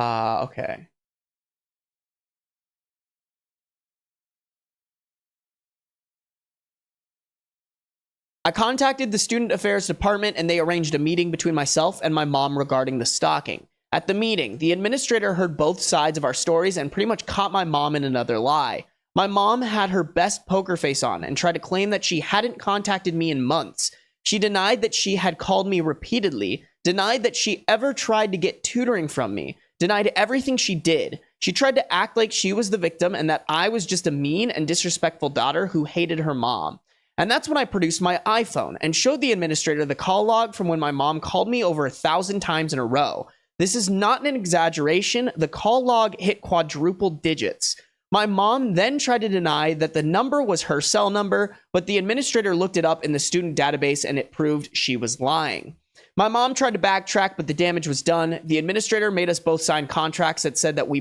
Speaker 10: Okay. I contacted the student affairs department and they arranged a meeting between myself and my mom regarding the stalking. At the meeting, the administrator heard both sides of our stories and pretty much caught my mom in another lie. My mom had her best poker face on and tried to claim that she hadn't contacted me in months. She denied that she had called me repeatedly, denied that she ever tried to get tutoring from me, denied everything she did. She tried to act like she was the victim and that I was just a mean and disrespectful daughter who hated her mom. And that's when I produced my iPhone and showed the administrator the call log from when my mom called me over 1,000 times in a row. This is not an exaggeration. The call log hit quadruple digits. My mom then tried to deny that the number was her cell number, but the administrator looked it up in the student database and it proved she was lying. My mom tried to backtrack, but the damage was done. The administrator made us both sign contracts that said that we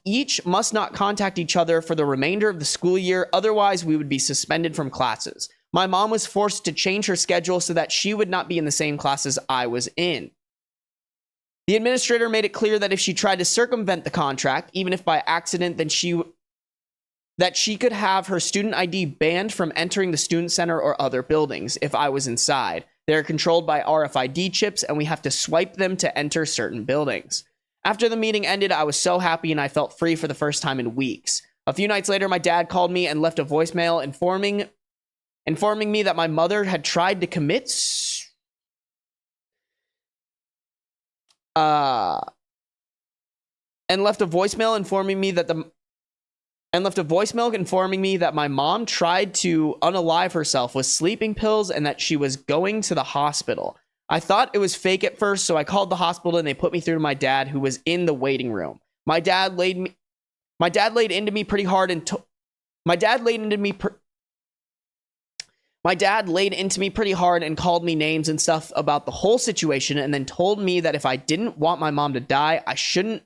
Speaker 10: each must not contact each other for the remainder of the school year. Otherwise, we would be suspended from classes. My mom was forced to change her schedule so that she would not be in the same classes I was in. The administrator made it clear that if she tried to circumvent the contract, even if by accident, then that she could have her student ID banned from entering the student center or other buildings if I was inside. They are controlled by RFID chips, and we have to swipe them to enter certain buildings. After the meeting ended, I was so happy and I felt free for the first time in weeks. A few nights later, my dad called me and left a voicemail informing me that my mother had tried to commit and left a voicemail informing me that my mom tried to unalive herself with sleeping pills and that she was going to the hospital. I thought it was fake at first, so I called the hospital and they put me through to my dad, who was in the waiting room. My dad laid into me pretty hard and called me names and stuff about the whole situation, and then told me that if I didn't want my mom to die, I shouldn't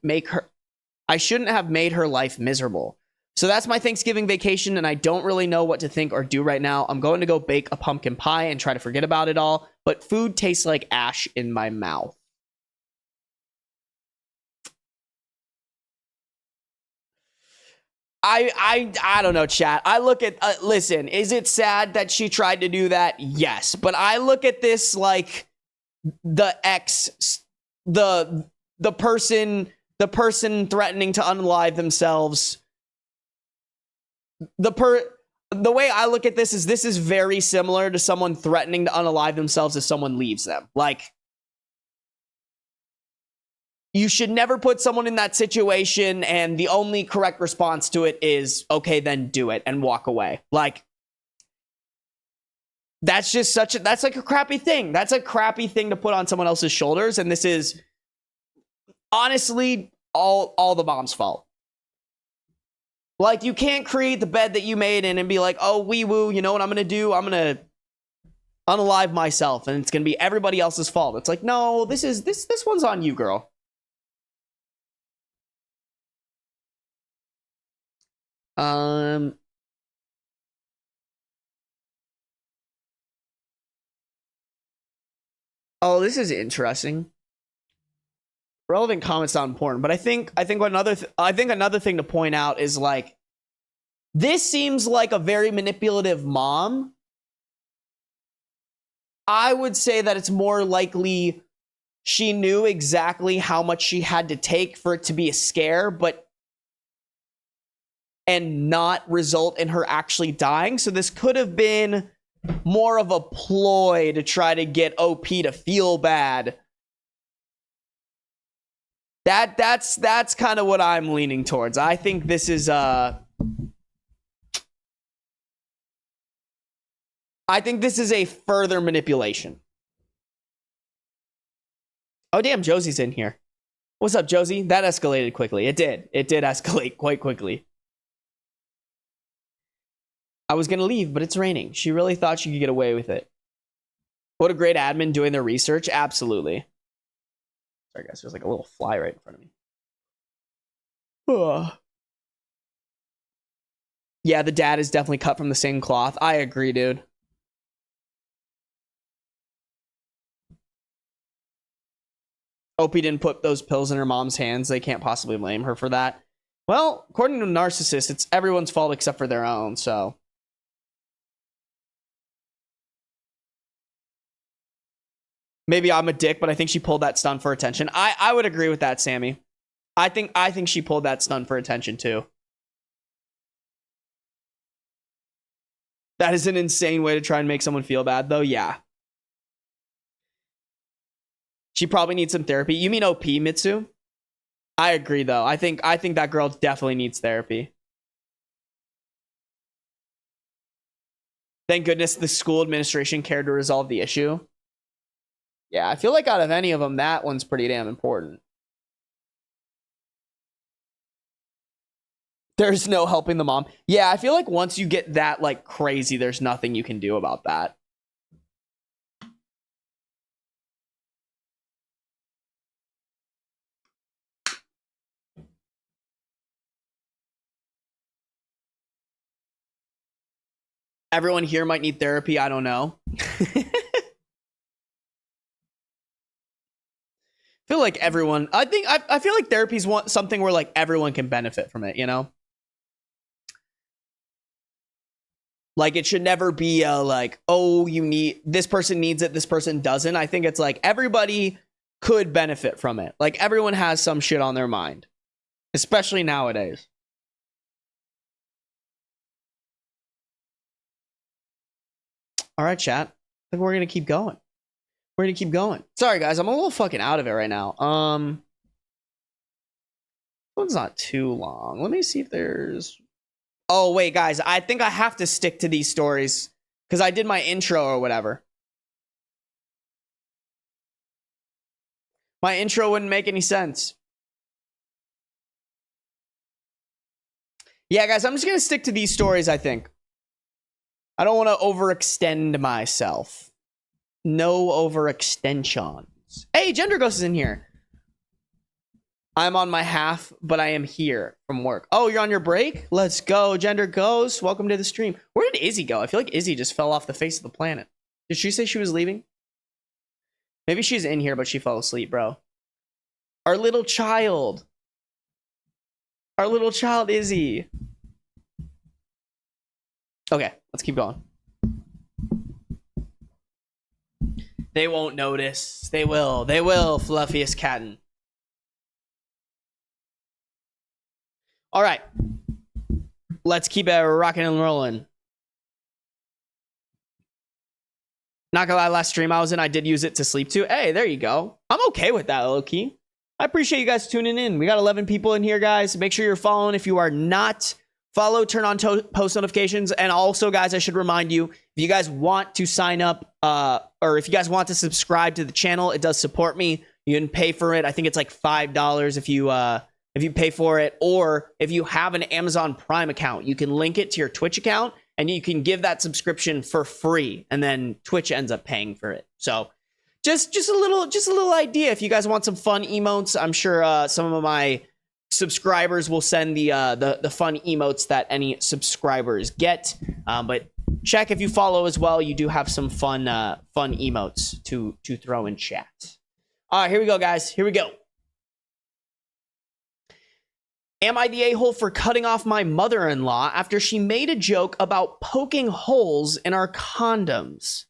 Speaker 10: have made her life miserable. So that's my Thanksgiving vacation, and I don't really know what to think or do right now. I'm going to go bake a pumpkin pie and try to forget about it all, but food tastes like ash in my mouth. I don't know, chat. I look at, listen, is it sad that she tried to do that? Yes. But I look at this like the person threatening to unalive themselves. The way I look at this is very similar to someone threatening to unalive themselves if someone leaves them. Like, you should never put someone in that situation, and the only correct response to it is, okay, then do it and walk away. Like, that's just that's like a crappy thing. That's a crappy thing to put on someone else's shoulders, and this is honestly all the mom's fault. Like, you can't create the bed that you made in and be like, oh, wee woo, you know what I'm gonna do? I'm gonna unalive myself, and it's gonna be everybody else's fault. It's like, no, this one's on you, girl. Oh, this is interesting. Relevant comments not important, but I think another thing to point out is, like, this seems like a very manipulative mom. I would say that it's more likely she knew exactly how much she had to take for it to be a scare, and not result in her actually dying. So this could have been more of a ploy to try to get OP to feel bad. That's kind of what I'm leaning towards. I think this is a further manipulation. Oh, damn, Josie's in here. What's up, Josie? That escalated quickly. It did escalate quite quickly. I was going to leave, but it's raining. She really thought she could get away with it. What a great admin doing their research. Absolutely. Sorry, guys. There's like a little fly right in front of me. Yeah, the dad is definitely cut from the same cloth. I agree, dude. Opie didn't put those pills in her mom's hands. They can't possibly blame her for that. Well, according to narcissists, it's everyone's fault except for their own, so. Maybe I'm a dick, but I think she pulled that stunt for attention. I would agree with that, Sammy. I think she pulled that stunt for attention too. That is an insane way to try and make someone feel bad, though. Yeah. She probably needs some therapy. You mean OP, Mitsu? I agree, though. I think that girl definitely needs therapy. Thank goodness the school administration cared to resolve the issue. Yeah, I feel like out of any of them, that one's pretty damn important. There's no helping the mom. Yeah, I feel like once you get that like crazy, there's nothing you can do about that. Everyone here might need therapy. I don't know. Feel like everyone. I feel like therapy's something where like everyone can benefit from it. You know, like it should never be a like, oh, you need this person needs it, this person doesn't. I think it's like everybody could benefit from it. Like everyone has some shit on their mind, especially nowadays. All right, chat. I think we're gonna keep going. We're gonna keep going. Sorry, guys. I'm a little fucking out of it right now. This one's not too long. Let me see if there's... Oh, wait, guys. I think I have to stick to these stories because I did my intro or whatever. My intro wouldn't make any sense. Yeah, guys. I'm just gonna stick to these stories, I think. I don't want to overextend myself. No overextensions. Hey, Gender Ghost is in here. I'm on my half, but I am here from work. Oh, you're on your break? Let's go, Gender Ghost. Welcome to the stream. Where did Izzy go? I feel like Izzy just fell off the face of the planet. Did she say she was leaving? Maybe she's in here, but she fell asleep, bro. Our little child. Our little child, Izzy. Okay, let's keep going. They won't notice. They will. They will, fluffiest catten. All right. Let's keep it rocking and rolling. Not gonna lie, last stream I was in, I did use it to sleep too. Hey, there you go. I'm okay with that, low-key. I appreciate you guys tuning in. We got 11 people in here, guys. Make sure you're following. If you are not, follow, turn on post notifications. And also, guys, I should remind you, if you guys want to sign up, or if you guys want to subscribe to the channel, it does support me. You can pay for it. I think it's like $5 if you pay for it. Or if you have an Amazon Prime account, you can link it to your Twitch account and you can give that subscription for free. And then Twitch ends up paying for it. So just a little idea. If you guys want some fun emotes, I'm sure some of my subscribers will send the fun emotes that any subscribers get. But check if you follow as well. You do have some fun emotes to throw in chat. All right, here we go, guys. Here we go. Am I the a-hole for cutting off my mother-in-law after she made a joke about poking holes in our condoms?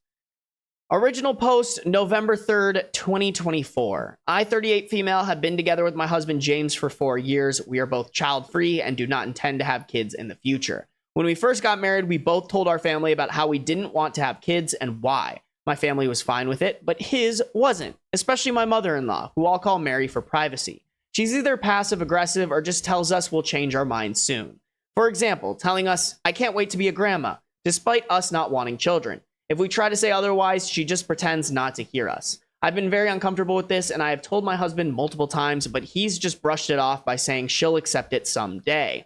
Speaker 10: Original post, November 3rd, 2024. I, 38 female, have been together with my husband James for 4 years. We are both child-free and do not intend to have kids in the future. When we first got married, we both told our family about how we didn't want to have kids and why. My family was fine with it, but his wasn't, especially my mother-in-law, who I'll call Mary for privacy. She's either passive-aggressive or just tells us we'll change our minds soon. For example, telling us, I can't wait to be a grandma, despite us not wanting children. If we try to say otherwise, she just pretends not to hear us. I've been very uncomfortable with this, and I have told my husband multiple times, but he's just brushed it off by saying she'll accept it someday.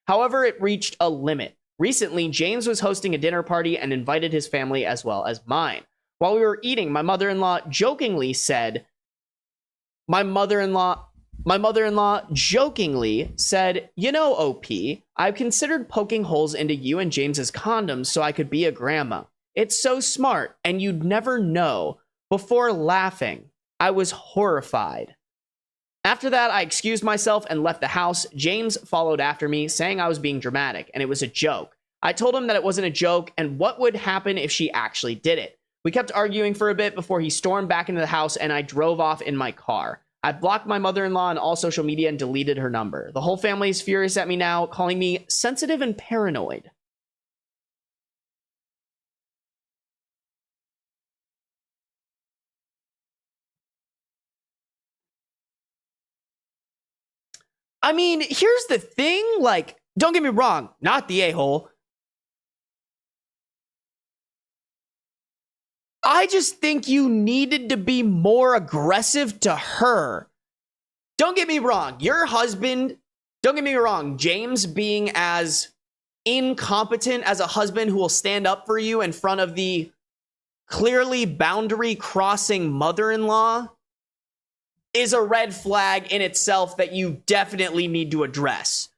Speaker 10: However, it reached a limit. Recently, James was hosting a dinner party and invited his family as well as mine. While we were eating, my mother-in-law jokingly said, you know, OP, I've considered poking holes into you and James's condoms so I could be a grandma. It's so smart, and you'd never know. Before laughing, I was horrified. After that, I excused myself and left the house. James followed after me, saying I was being dramatic, and it was a joke. I told him that it wasn't a joke, and what would happen if she actually did it. We kept arguing for a bit before he stormed back into the house, and I drove off in my car. I blocked my mother-in-law on all social media and deleted her number. The whole family is furious at me now, calling me sensitive and paranoid. I mean, here's the thing. Like, don't get me wrong, not the a-hole. I just think you needed to be more aggressive to her. Don't get me wrong, your husband, don't get me wrong, James being as incompetent as a husband who will stand up for you in front of the clearly boundary crossing mother-in-law is a red flag in itself that you definitely need to address.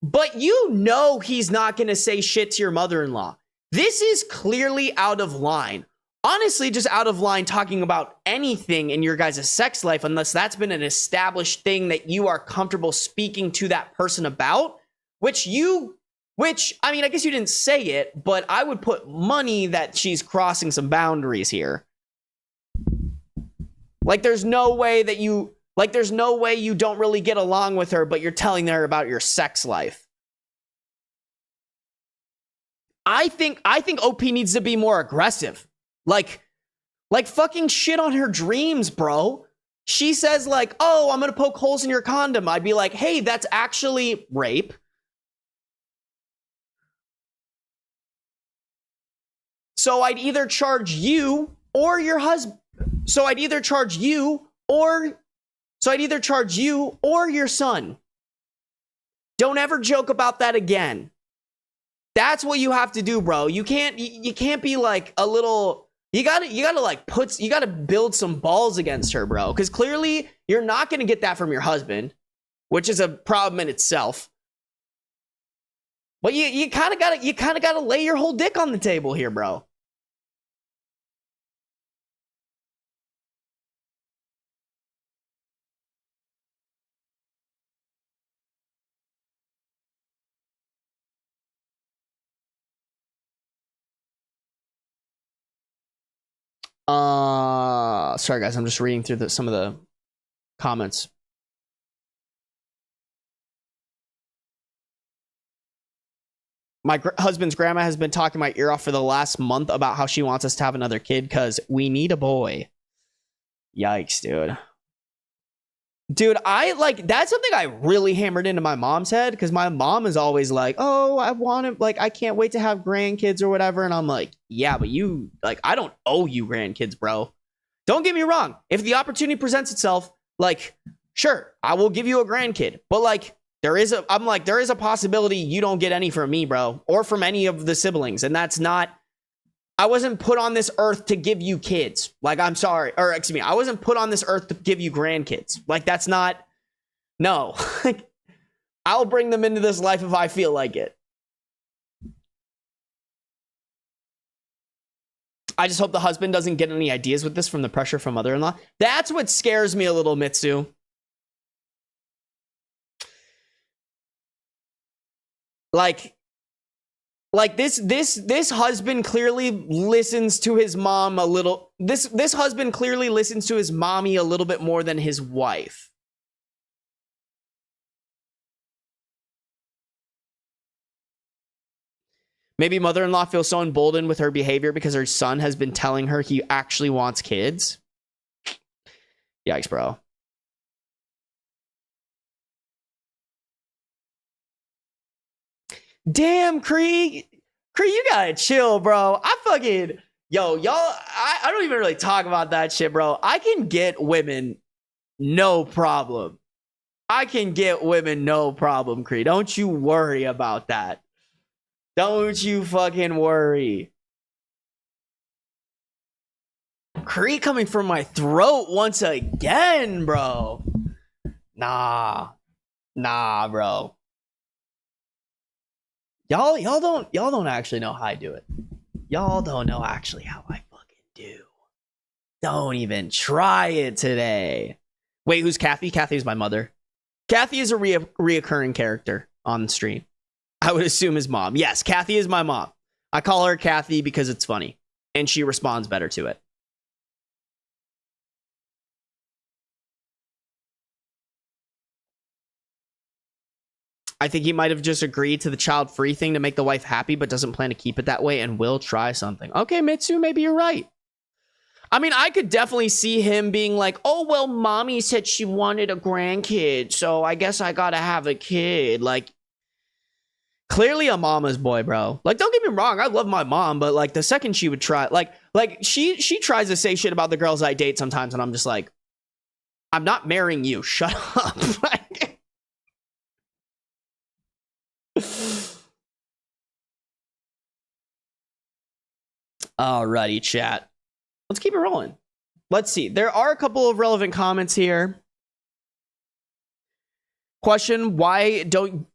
Speaker 10: But you know he's not going to say shit to your mother-in-law. This is clearly out of line. Honestly, just out of line talking about anything in your guys' sex life, unless that's been an established thing that you are comfortable speaking to that person about, which, I mean, I guess you didn't say it, but I would put money that she's crossing some boundaries here. Like, there's no way you don't really get along with her, but you're telling her about your sex life. I think OP needs to be more aggressive. Like fucking shit on her dreams, bro. She says like, oh, I'm going to poke holes in your condom. I'd be like, hey, that's actually rape. So I'd either charge you or your husband. So I'd either charge you or your son. Don't ever joke about that again. That's what you have to do, bro. You can't be like a little, you gotta build some balls against her, bro. Because clearly you're not gonna get that from your husband, which is a problem in itself. But you kind of gotta lay your whole dick on the table here, bro. Sorry guys, I'm just reading through some of the comments. My husband's grandma has been talking my ear off for the last month about how she wants us to have another kid because we need a boy. Yikes, dude. Dude, that's something I really hammered into my mom's head because my mom is always like, oh, I can't wait to have grandkids or whatever. And I'm like, yeah, but I don't owe you grandkids, bro. Don't get me wrong. If the opportunity presents itself, sure, I will give you a grandkid. But there is a possibility you don't get any from me, bro, or from any of the siblings. And that's not, I wasn't put on this earth to give you kids. I'm sorry. Or excuse me, I wasn't put on this earth to give you grandkids. That's not, no. I'll bring them into this life if I feel like it. I just hope the husband doesn't get any ideas with this from the pressure from mother-in-law. That's what scares me a little, Mitsu. This husband clearly listens to his mom a little. This husband clearly listens to his mommy a little bit more than his wife. Maybe mother-in-law feels so emboldened with her behavior because her son has been telling her he actually wants kids. Yikes, bro. Damn, Cree, you gotta chill, bro. I don't even really talk about that shit, bro. I can get women, no problem. Cree. Don't you worry about that. Don't you fucking worry. Cree coming from my throat once again, bro. Nah, bro. Y'all don't actually know how I do it. Y'all don't know actually how I fucking do. Don't even try it today. Wait, who's Kathy? Kathy is my mother. Kathy is a reoccurring character on the stream. I would assume his mom. Yes, Kathy is my mom. I call her Kathy because it's funny, and she responds better to it. I think he might have just agreed to the child-free thing to make the wife happy, but doesn't plan to keep it that way and will try something. Okay, Mitsu, maybe you're right. I mean, I could definitely see him being like, oh, well, mommy said she wanted a grandkid, so I guess I gotta have a kid. Like, clearly a mama's boy, bro. Like, don't get me wrong, I love my mom, but like the second she would try, like she tries to say shit about the girls I date sometimes, and I'm just like, I'm not marrying you. Shut up. Alrighty, chat. Let's keep it rolling. Let's see. There are a couple of relevant comments here. Question, why don't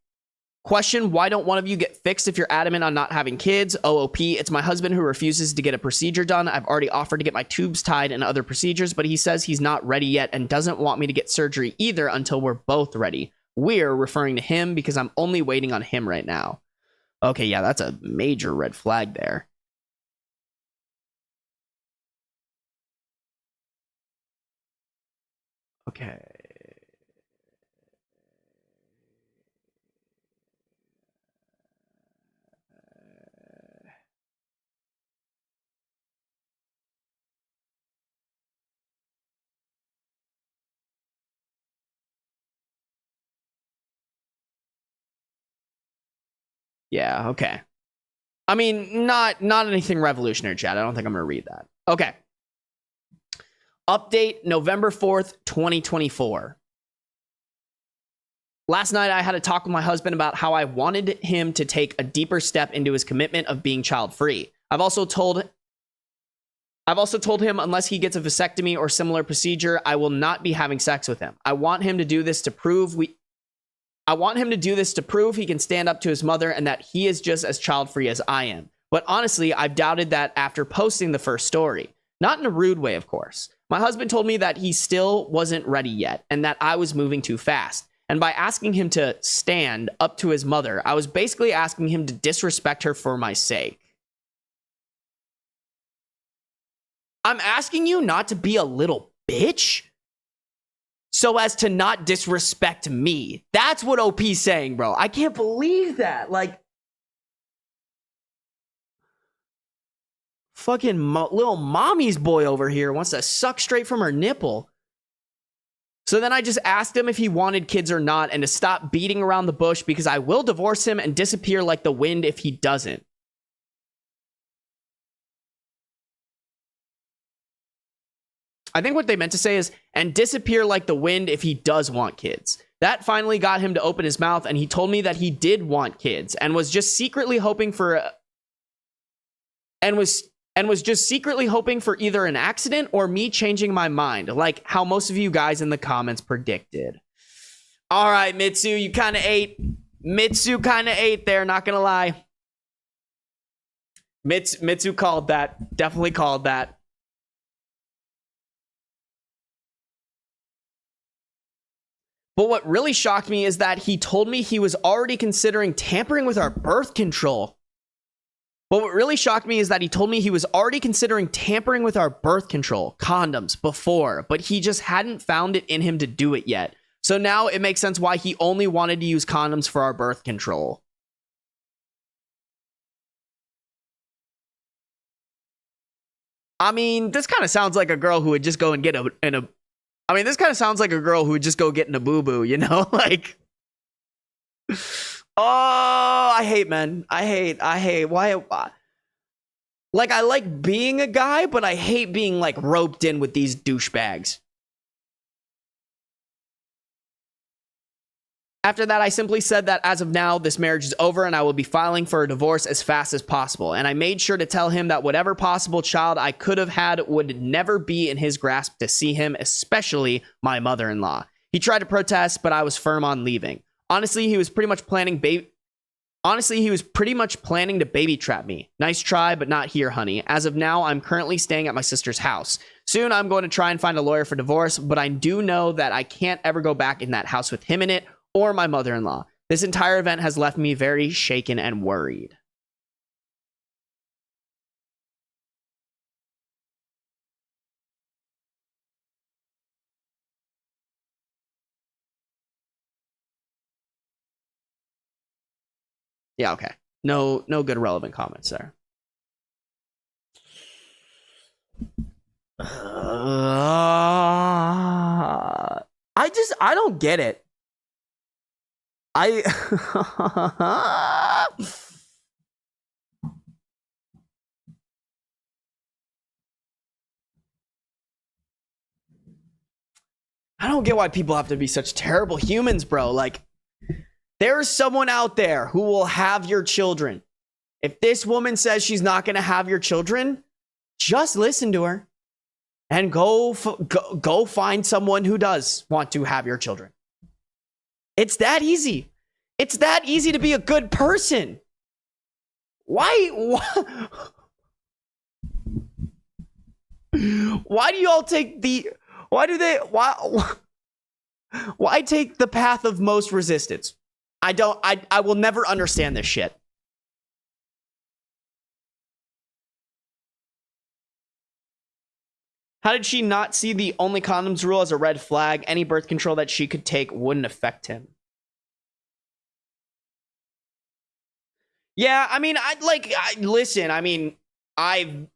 Speaker 10: one of you get fixed if you're adamant on not having kids? OOP, it's my husband who refuses to get a procedure done. I've already offered to get my tubes tied and other procedures, but he says he's not ready yet and doesn't want me to get surgery either until we're both ready. We're referring to him because I'm only waiting on him right now. Okay, yeah, that's a major red flag there. Okay. Yeah, okay. I mean, not anything revolutionary, chat. I don't think I'm going to read that. Okay. Update November 4th, 2024. Last night, I had a talk with my husband about how I wanted him to take a deeper step into his commitment of being child-free. I've also told him unless he gets a vasectomy or similar procedure, I will not be having sex with him. I want him to do this to prove he can stand up to his mother and that he is just as child-free as I am. But honestly, I've doubted that after posting the first story. Not in a rude way, of course. My husband told me that he still wasn't ready yet and that I was moving too fast. And by asking him to stand up to his mother, I was basically asking him to disrespect her for my sake. I'm asking you not to be a little bitch so as to not disrespect me. That's what OP's saying, bro. I can't believe that. Like, fucking little mommy's boy over here wants to suck straight from her nipple. So then I just asked him if he wanted kids or not and to stop beating around the bush because I will divorce him and disappear like the wind if he doesn't. I think what they meant to say is, and disappear like the wind if he does want kids. That finally got him to open his mouth, and he told me that he did want kids and was just secretly hoping for either an accident or me changing my mind, like how most of you guys in the comments predicted. All right, Mitsu, you kind of ate. Mitsu kind of ate there, not gonna lie. Mitsu called that. Definitely called that. But what really shocked me is that he told me he was already considering tampering with our birth control. Condoms, before, but he just hadn't found it in him to do it yet. So now it makes sense why he only wanted to use condoms for our birth control. I mean, this kind of sounds like a girl who would just go and get this kind of sounds like a girl who would just go get in a boo-boo, you know? Like, oh, I hate men. I hate. Why? Like, I like being a guy, but I hate being, like, roped in with these douchebags. After that, I simply said that as of now, this marriage is over and I will be filing for a divorce as fast as possible. And I made sure to tell him that whatever possible child I could have had would never be in his grasp to see him, especially my mother-in-law. He tried to protest, but I was firm on leaving. Honestly, he was pretty much planning to baby trap me. Nice try, but not here, honey. As of now, I'm currently staying at my sister's house. Soon, I'm going to try and find a lawyer for divorce, but I do know that I can't ever go back in that house with him in it or my mother-in-law. This entire event has left me very shaken and worried. Yeah, okay. No good relevant comments there. I don't get it. I don't get why people have to be such terrible humans, bro. Like, there's someone out there who will have your children. If this woman says she's not going to have your children, just listen to her and go find someone who does want to have your children. It's that easy. It's that easy to be a good person. Why do you all take why take the path of most resistance? I will never understand this shit. How did she not see the only condoms rule as a red flag? Any birth control that she could take wouldn't affect him. Yeah, I mean, listen, I mean, I've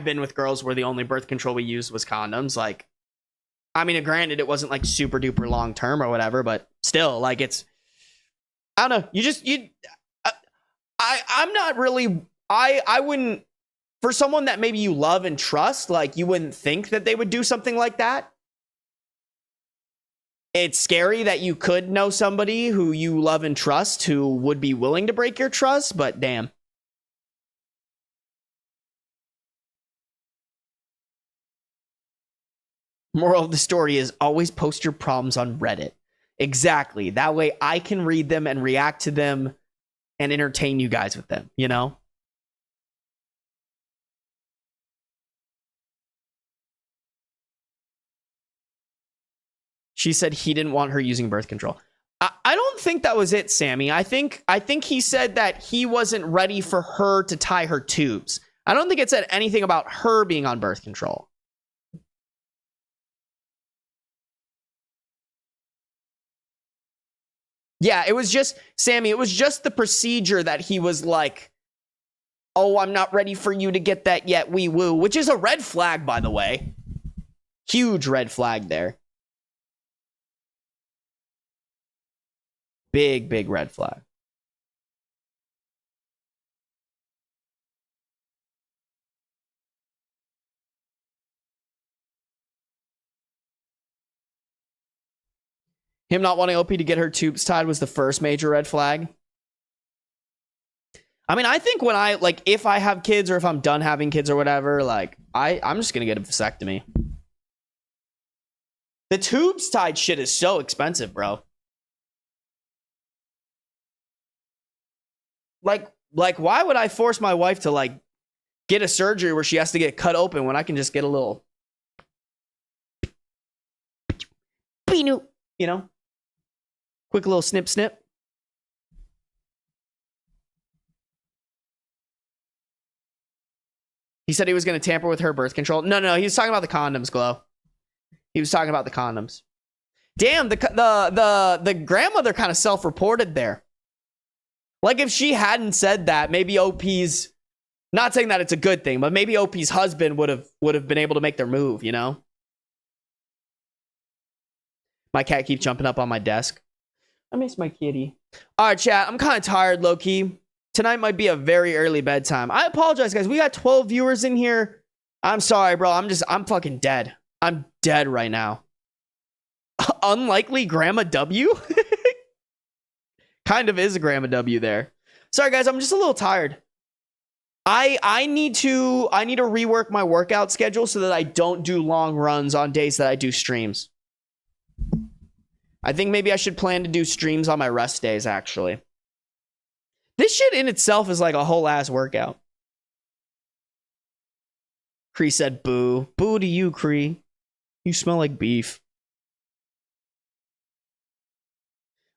Speaker 10: been with girls where the only birth control we used was condoms. Like, I mean, granted, it wasn't like super duper long term or whatever, but still, like, it's, I don't know. I'm not really, I wouldn't, for someone that maybe you love and trust, like, you wouldn't think that they would do something like that. It's scary that you could know somebody who you love and trust who would be willing to break your trust, but damn. Moral of the story is always post your problems on Reddit. Exactly. That way I can read them and react to them and entertain you guys with them, you know? She said he didn't want her using birth control. I don't think that was it, Sammy. I think he said that he wasn't ready for her to tie her tubes. I don't think it said anything about her being on birth control. Yeah, it was just, Sammy, it was just the procedure that he was like, oh, I'm not ready for you to get that yet, wee woo, which is a red flag, by the way. Huge red flag there. Big, big red flag. Him not wanting OP to get her tubes tied was the first major red flag. I mean, I think when if I have kids or if I'm done having kids or whatever, like, I'm just going to get a vasectomy. The tubes tied shit is so expensive, bro. Like, why would I force my wife to, like, get a surgery where she has to get cut open when I can just get a little, you know, quick little snip, snip. He said he was going to tamper with her birth control. No, he was talking about the condoms, Glow. He was talking about the condoms. Damn, the grandmother kind of self-reported there. Like, if she hadn't said that, maybe OP's, not saying that it's a good thing, but maybe OP's husband would have been able to make their move, you know? My cat keeps jumping up on my desk. I miss my kitty. All right, chat, I'm kind of tired, low-key. Tonight might be a very early bedtime. I apologize, guys. We got 12 viewers in here. I'm sorry, bro. I'm fucking dead. I'm dead right now. Unlikely Grandma W? Kind of is a Grandma W there. Sorry, guys. I'm just a little tired. I need to rework my workout schedule so that I don't do long runs on days that I do streams. I think maybe I should plan to do streams on my rest days, actually. This shit in itself is like a whole ass workout. Cree said boo. Boo to you, Cree. You smell like beef.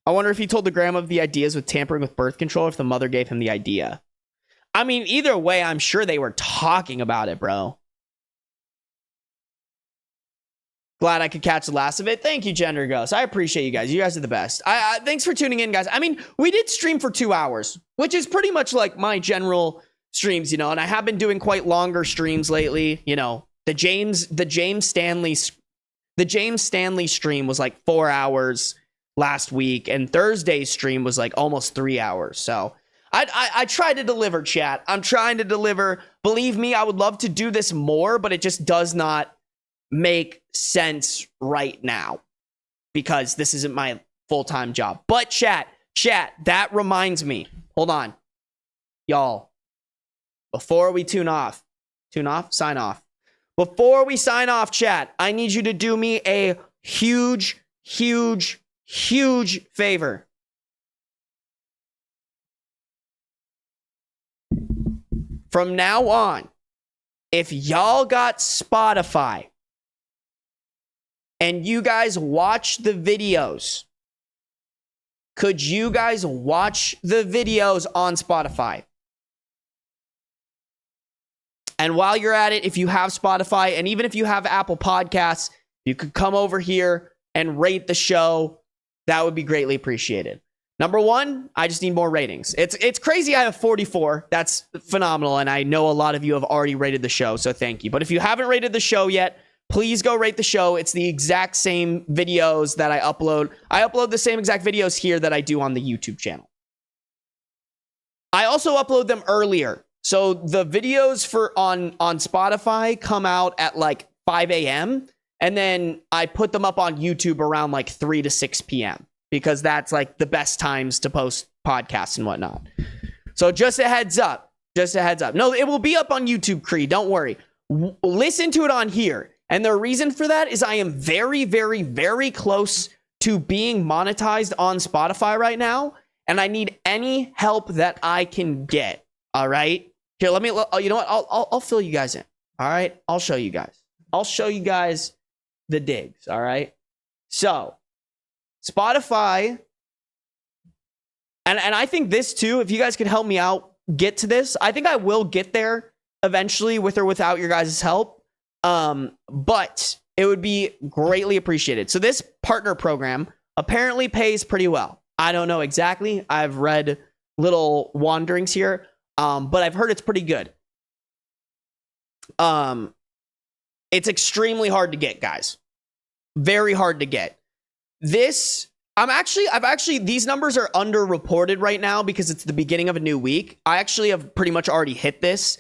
Speaker 10: I wonder if he told the grandma of the ideas with tampering with birth control, if the mother gave him the idea. I mean, either way, I'm sure they were talking about it, bro. Glad I could catch the last of it. Thank you, Gender Ghost. I appreciate you guys. You guys are the best. Thanks for tuning in, guys. I mean, we did stream for 2 hours, which is pretty much like my general streams, you know, and I have been doing quite longer streams lately. You know, The James Stanley stream was like 4 hours last week, and Thursday's stream was like almost 3 hours. So I try to deliver, chat. I'm trying to deliver. Believe me, I would love to do this more, but it just does not make sense right now because this isn't my full-time job. But chat, that reminds me. Hold on. Y'all, before we sign off. Before we sign off, chat, I need you to do me a huge favor. From now on, if y'all got Spotify and you guys watch the videos, could you guys watch the videos on Spotify? And while you're at it, if you have Spotify and even if you have Apple Podcasts, you could come over here and rate the show. That would be greatly appreciated. Number one, I just need more ratings. It's crazy I have 44. That's phenomenal. And I know a lot of you have already rated the show, so thank you. But if you haven't rated the show yet, please go rate the show. It's the exact same videos that I upload. I upload the same exact videos here that I do on the YouTube channel. I also upload them earlier. So the videos on Spotify come out at like 5 a.m. And then I put them up on YouTube around like 3 to 6 p.m. because that's like the best times to post podcasts and whatnot. So just a heads up. No, it will be up on YouTube, Cree. Don't worry. Listen to it on here. And the reason for that is I am very, very, very close to being monetized on Spotify right now. And I need any help that I can get. All right. Here, let me, you know what? I'll fill you guys in. All right. I'll show you guys the digs. All right. So Spotify, and I think this too, if you guys could help me out, get to this. I think I will get there eventually with or without your guys' help. But it would be greatly appreciated. So this partner program apparently pays pretty well. I don't know exactly. I've read little wanderings here. But I've heard it's pretty good. It's extremely hard to get, guys. Very hard to get. These numbers are underreported right now because it's the beginning of a new week. I actually have pretty much already hit this.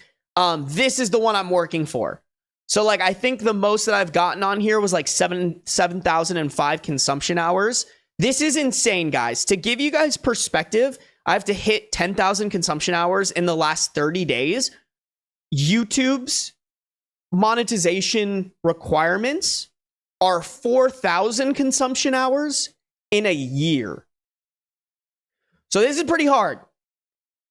Speaker 10: This is the one I'm working for. So like, I think the most that I've gotten on here was like 7,005 consumption hours. This is insane, guys. To give you guys perspective, I have to hit 10,000 consumption hours in the last 30 days. YouTube's monetization requirements are 4,000 consumption hours in a year. So this is pretty hard.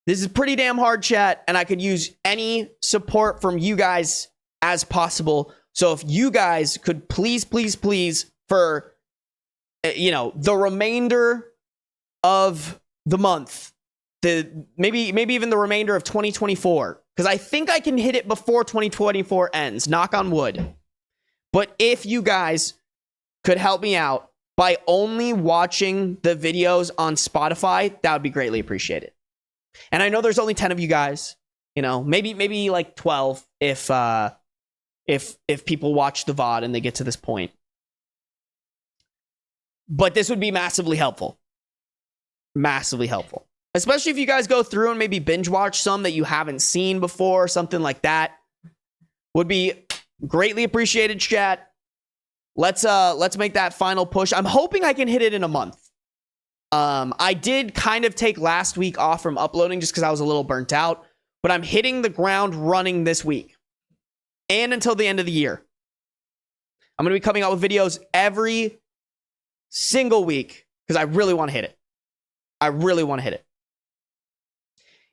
Speaker 10: This is pretty damn hard, chat, and I could use any support from you guys as possible. So if you guys could please for, the remainder of the month, maybe even the remainder of 2024, because I think I can hit it before 2024 ends, knock on wood. But if you guys could help me out by only watching the videos on Spotify, that would be greatly appreciated. And I know there's only 10 of you guys, maybe like 12 if people watch the VOD and they get to this point. But this would be massively helpful. Massively helpful. Especially if you guys go through and maybe binge watch some that you haven't seen before, something like that. Would be greatly appreciated, chat. Let's make that final push. I'm hoping I can hit it in a month. I did kind of take last week off from uploading just because I was a little burnt out, but I'm hitting the ground running this week and until the end of the year. I'm going to be coming out with videos every single week because I really want to hit it.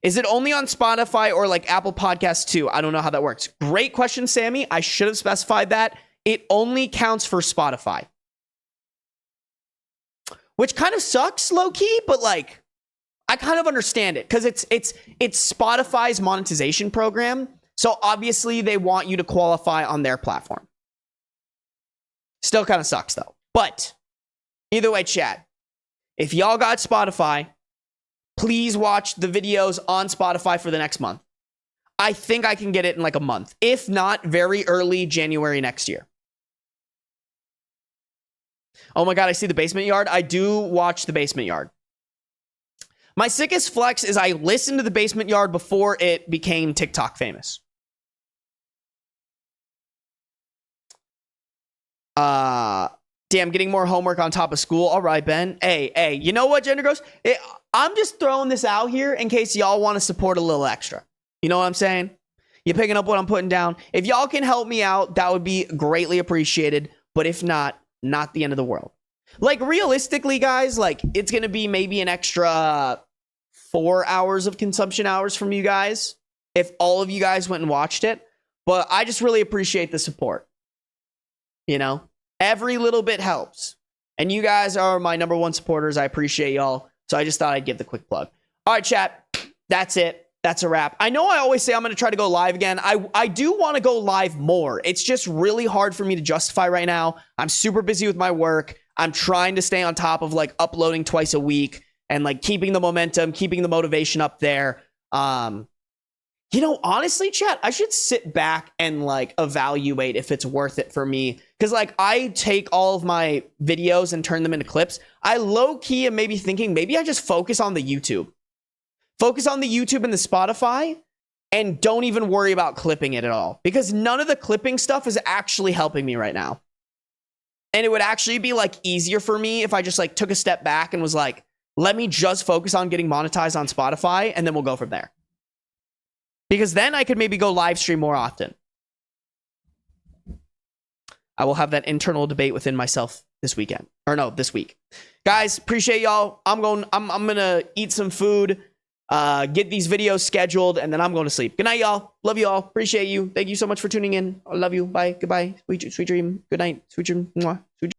Speaker 10: Is it only on Spotify or like Apple Podcasts too? I don't know how that works. Great question, Sammy. I should have specified that. It only counts for Spotify. Which kind of sucks, low-key, but like, I kind of understand it because it's Spotify's monetization program. So obviously they want you to qualify on their platform. Still kind of sucks though. But either way, chat, if y'all got Spotify, please watch the videos on Spotify for the next month. I think I can get it in like a month. If not, very early January next year. Oh my God, I see the Basement Yard. I do watch the Basement Yard. My sickest flex is I listened to the Basement Yard before it became TikTok famous. Damn, getting more homework on top of school. All right, Ben. Hey, you know what, Gender Ghost? I'm just throwing this out here in case y'all want to support a little extra. You know what I'm saying? You picking up what I'm putting down? If y'all can help me out, that would be greatly appreciated. But if not the end of the world. Like, realistically, guys, like, it's going to be maybe an extra 4 hours of consumption hours from you guys if all of you guys went and watched it. But I just really appreciate the support. You know? Every little bit helps. And you guys are my number one supporters. I appreciate y'all. So I just thought I'd give the quick plug. All right, chat. That's it. That's a wrap. I know I always say I'm going to try to go live again. I do want to go live more. It's just really hard for me to justify right now. I'm super busy with my work. I'm trying to stay on top of like uploading twice a week and like keeping the momentum, keeping the motivation up there. You know, honestly, chat, I should sit back and like evaluate if it's worth it for me. Because like I take all of my videos and turn them into clips. I low key am maybe thinking maybe I just focus on the YouTube. Focus on the YouTube and the Spotify and don't even worry about clipping it at all. Because none of the clipping stuff is actually helping me right now. And it would actually be like easier for me if I just like took a step back and was like, let me just focus on getting monetized on Spotify and then we'll go from there. Because then I could maybe go live stream more often. I will have that internal debate within myself this weekend. Or no, this week. Guys, appreciate y'all. I'm gonna eat some food, get these videos scheduled, and then I'm going to sleep. Good night, y'all. Love you all. Appreciate you. Thank you so much for tuning in. I love you. Bye. Goodbye. Sweet dream. Good night. Sweet dream. Mwah. Sweet dream.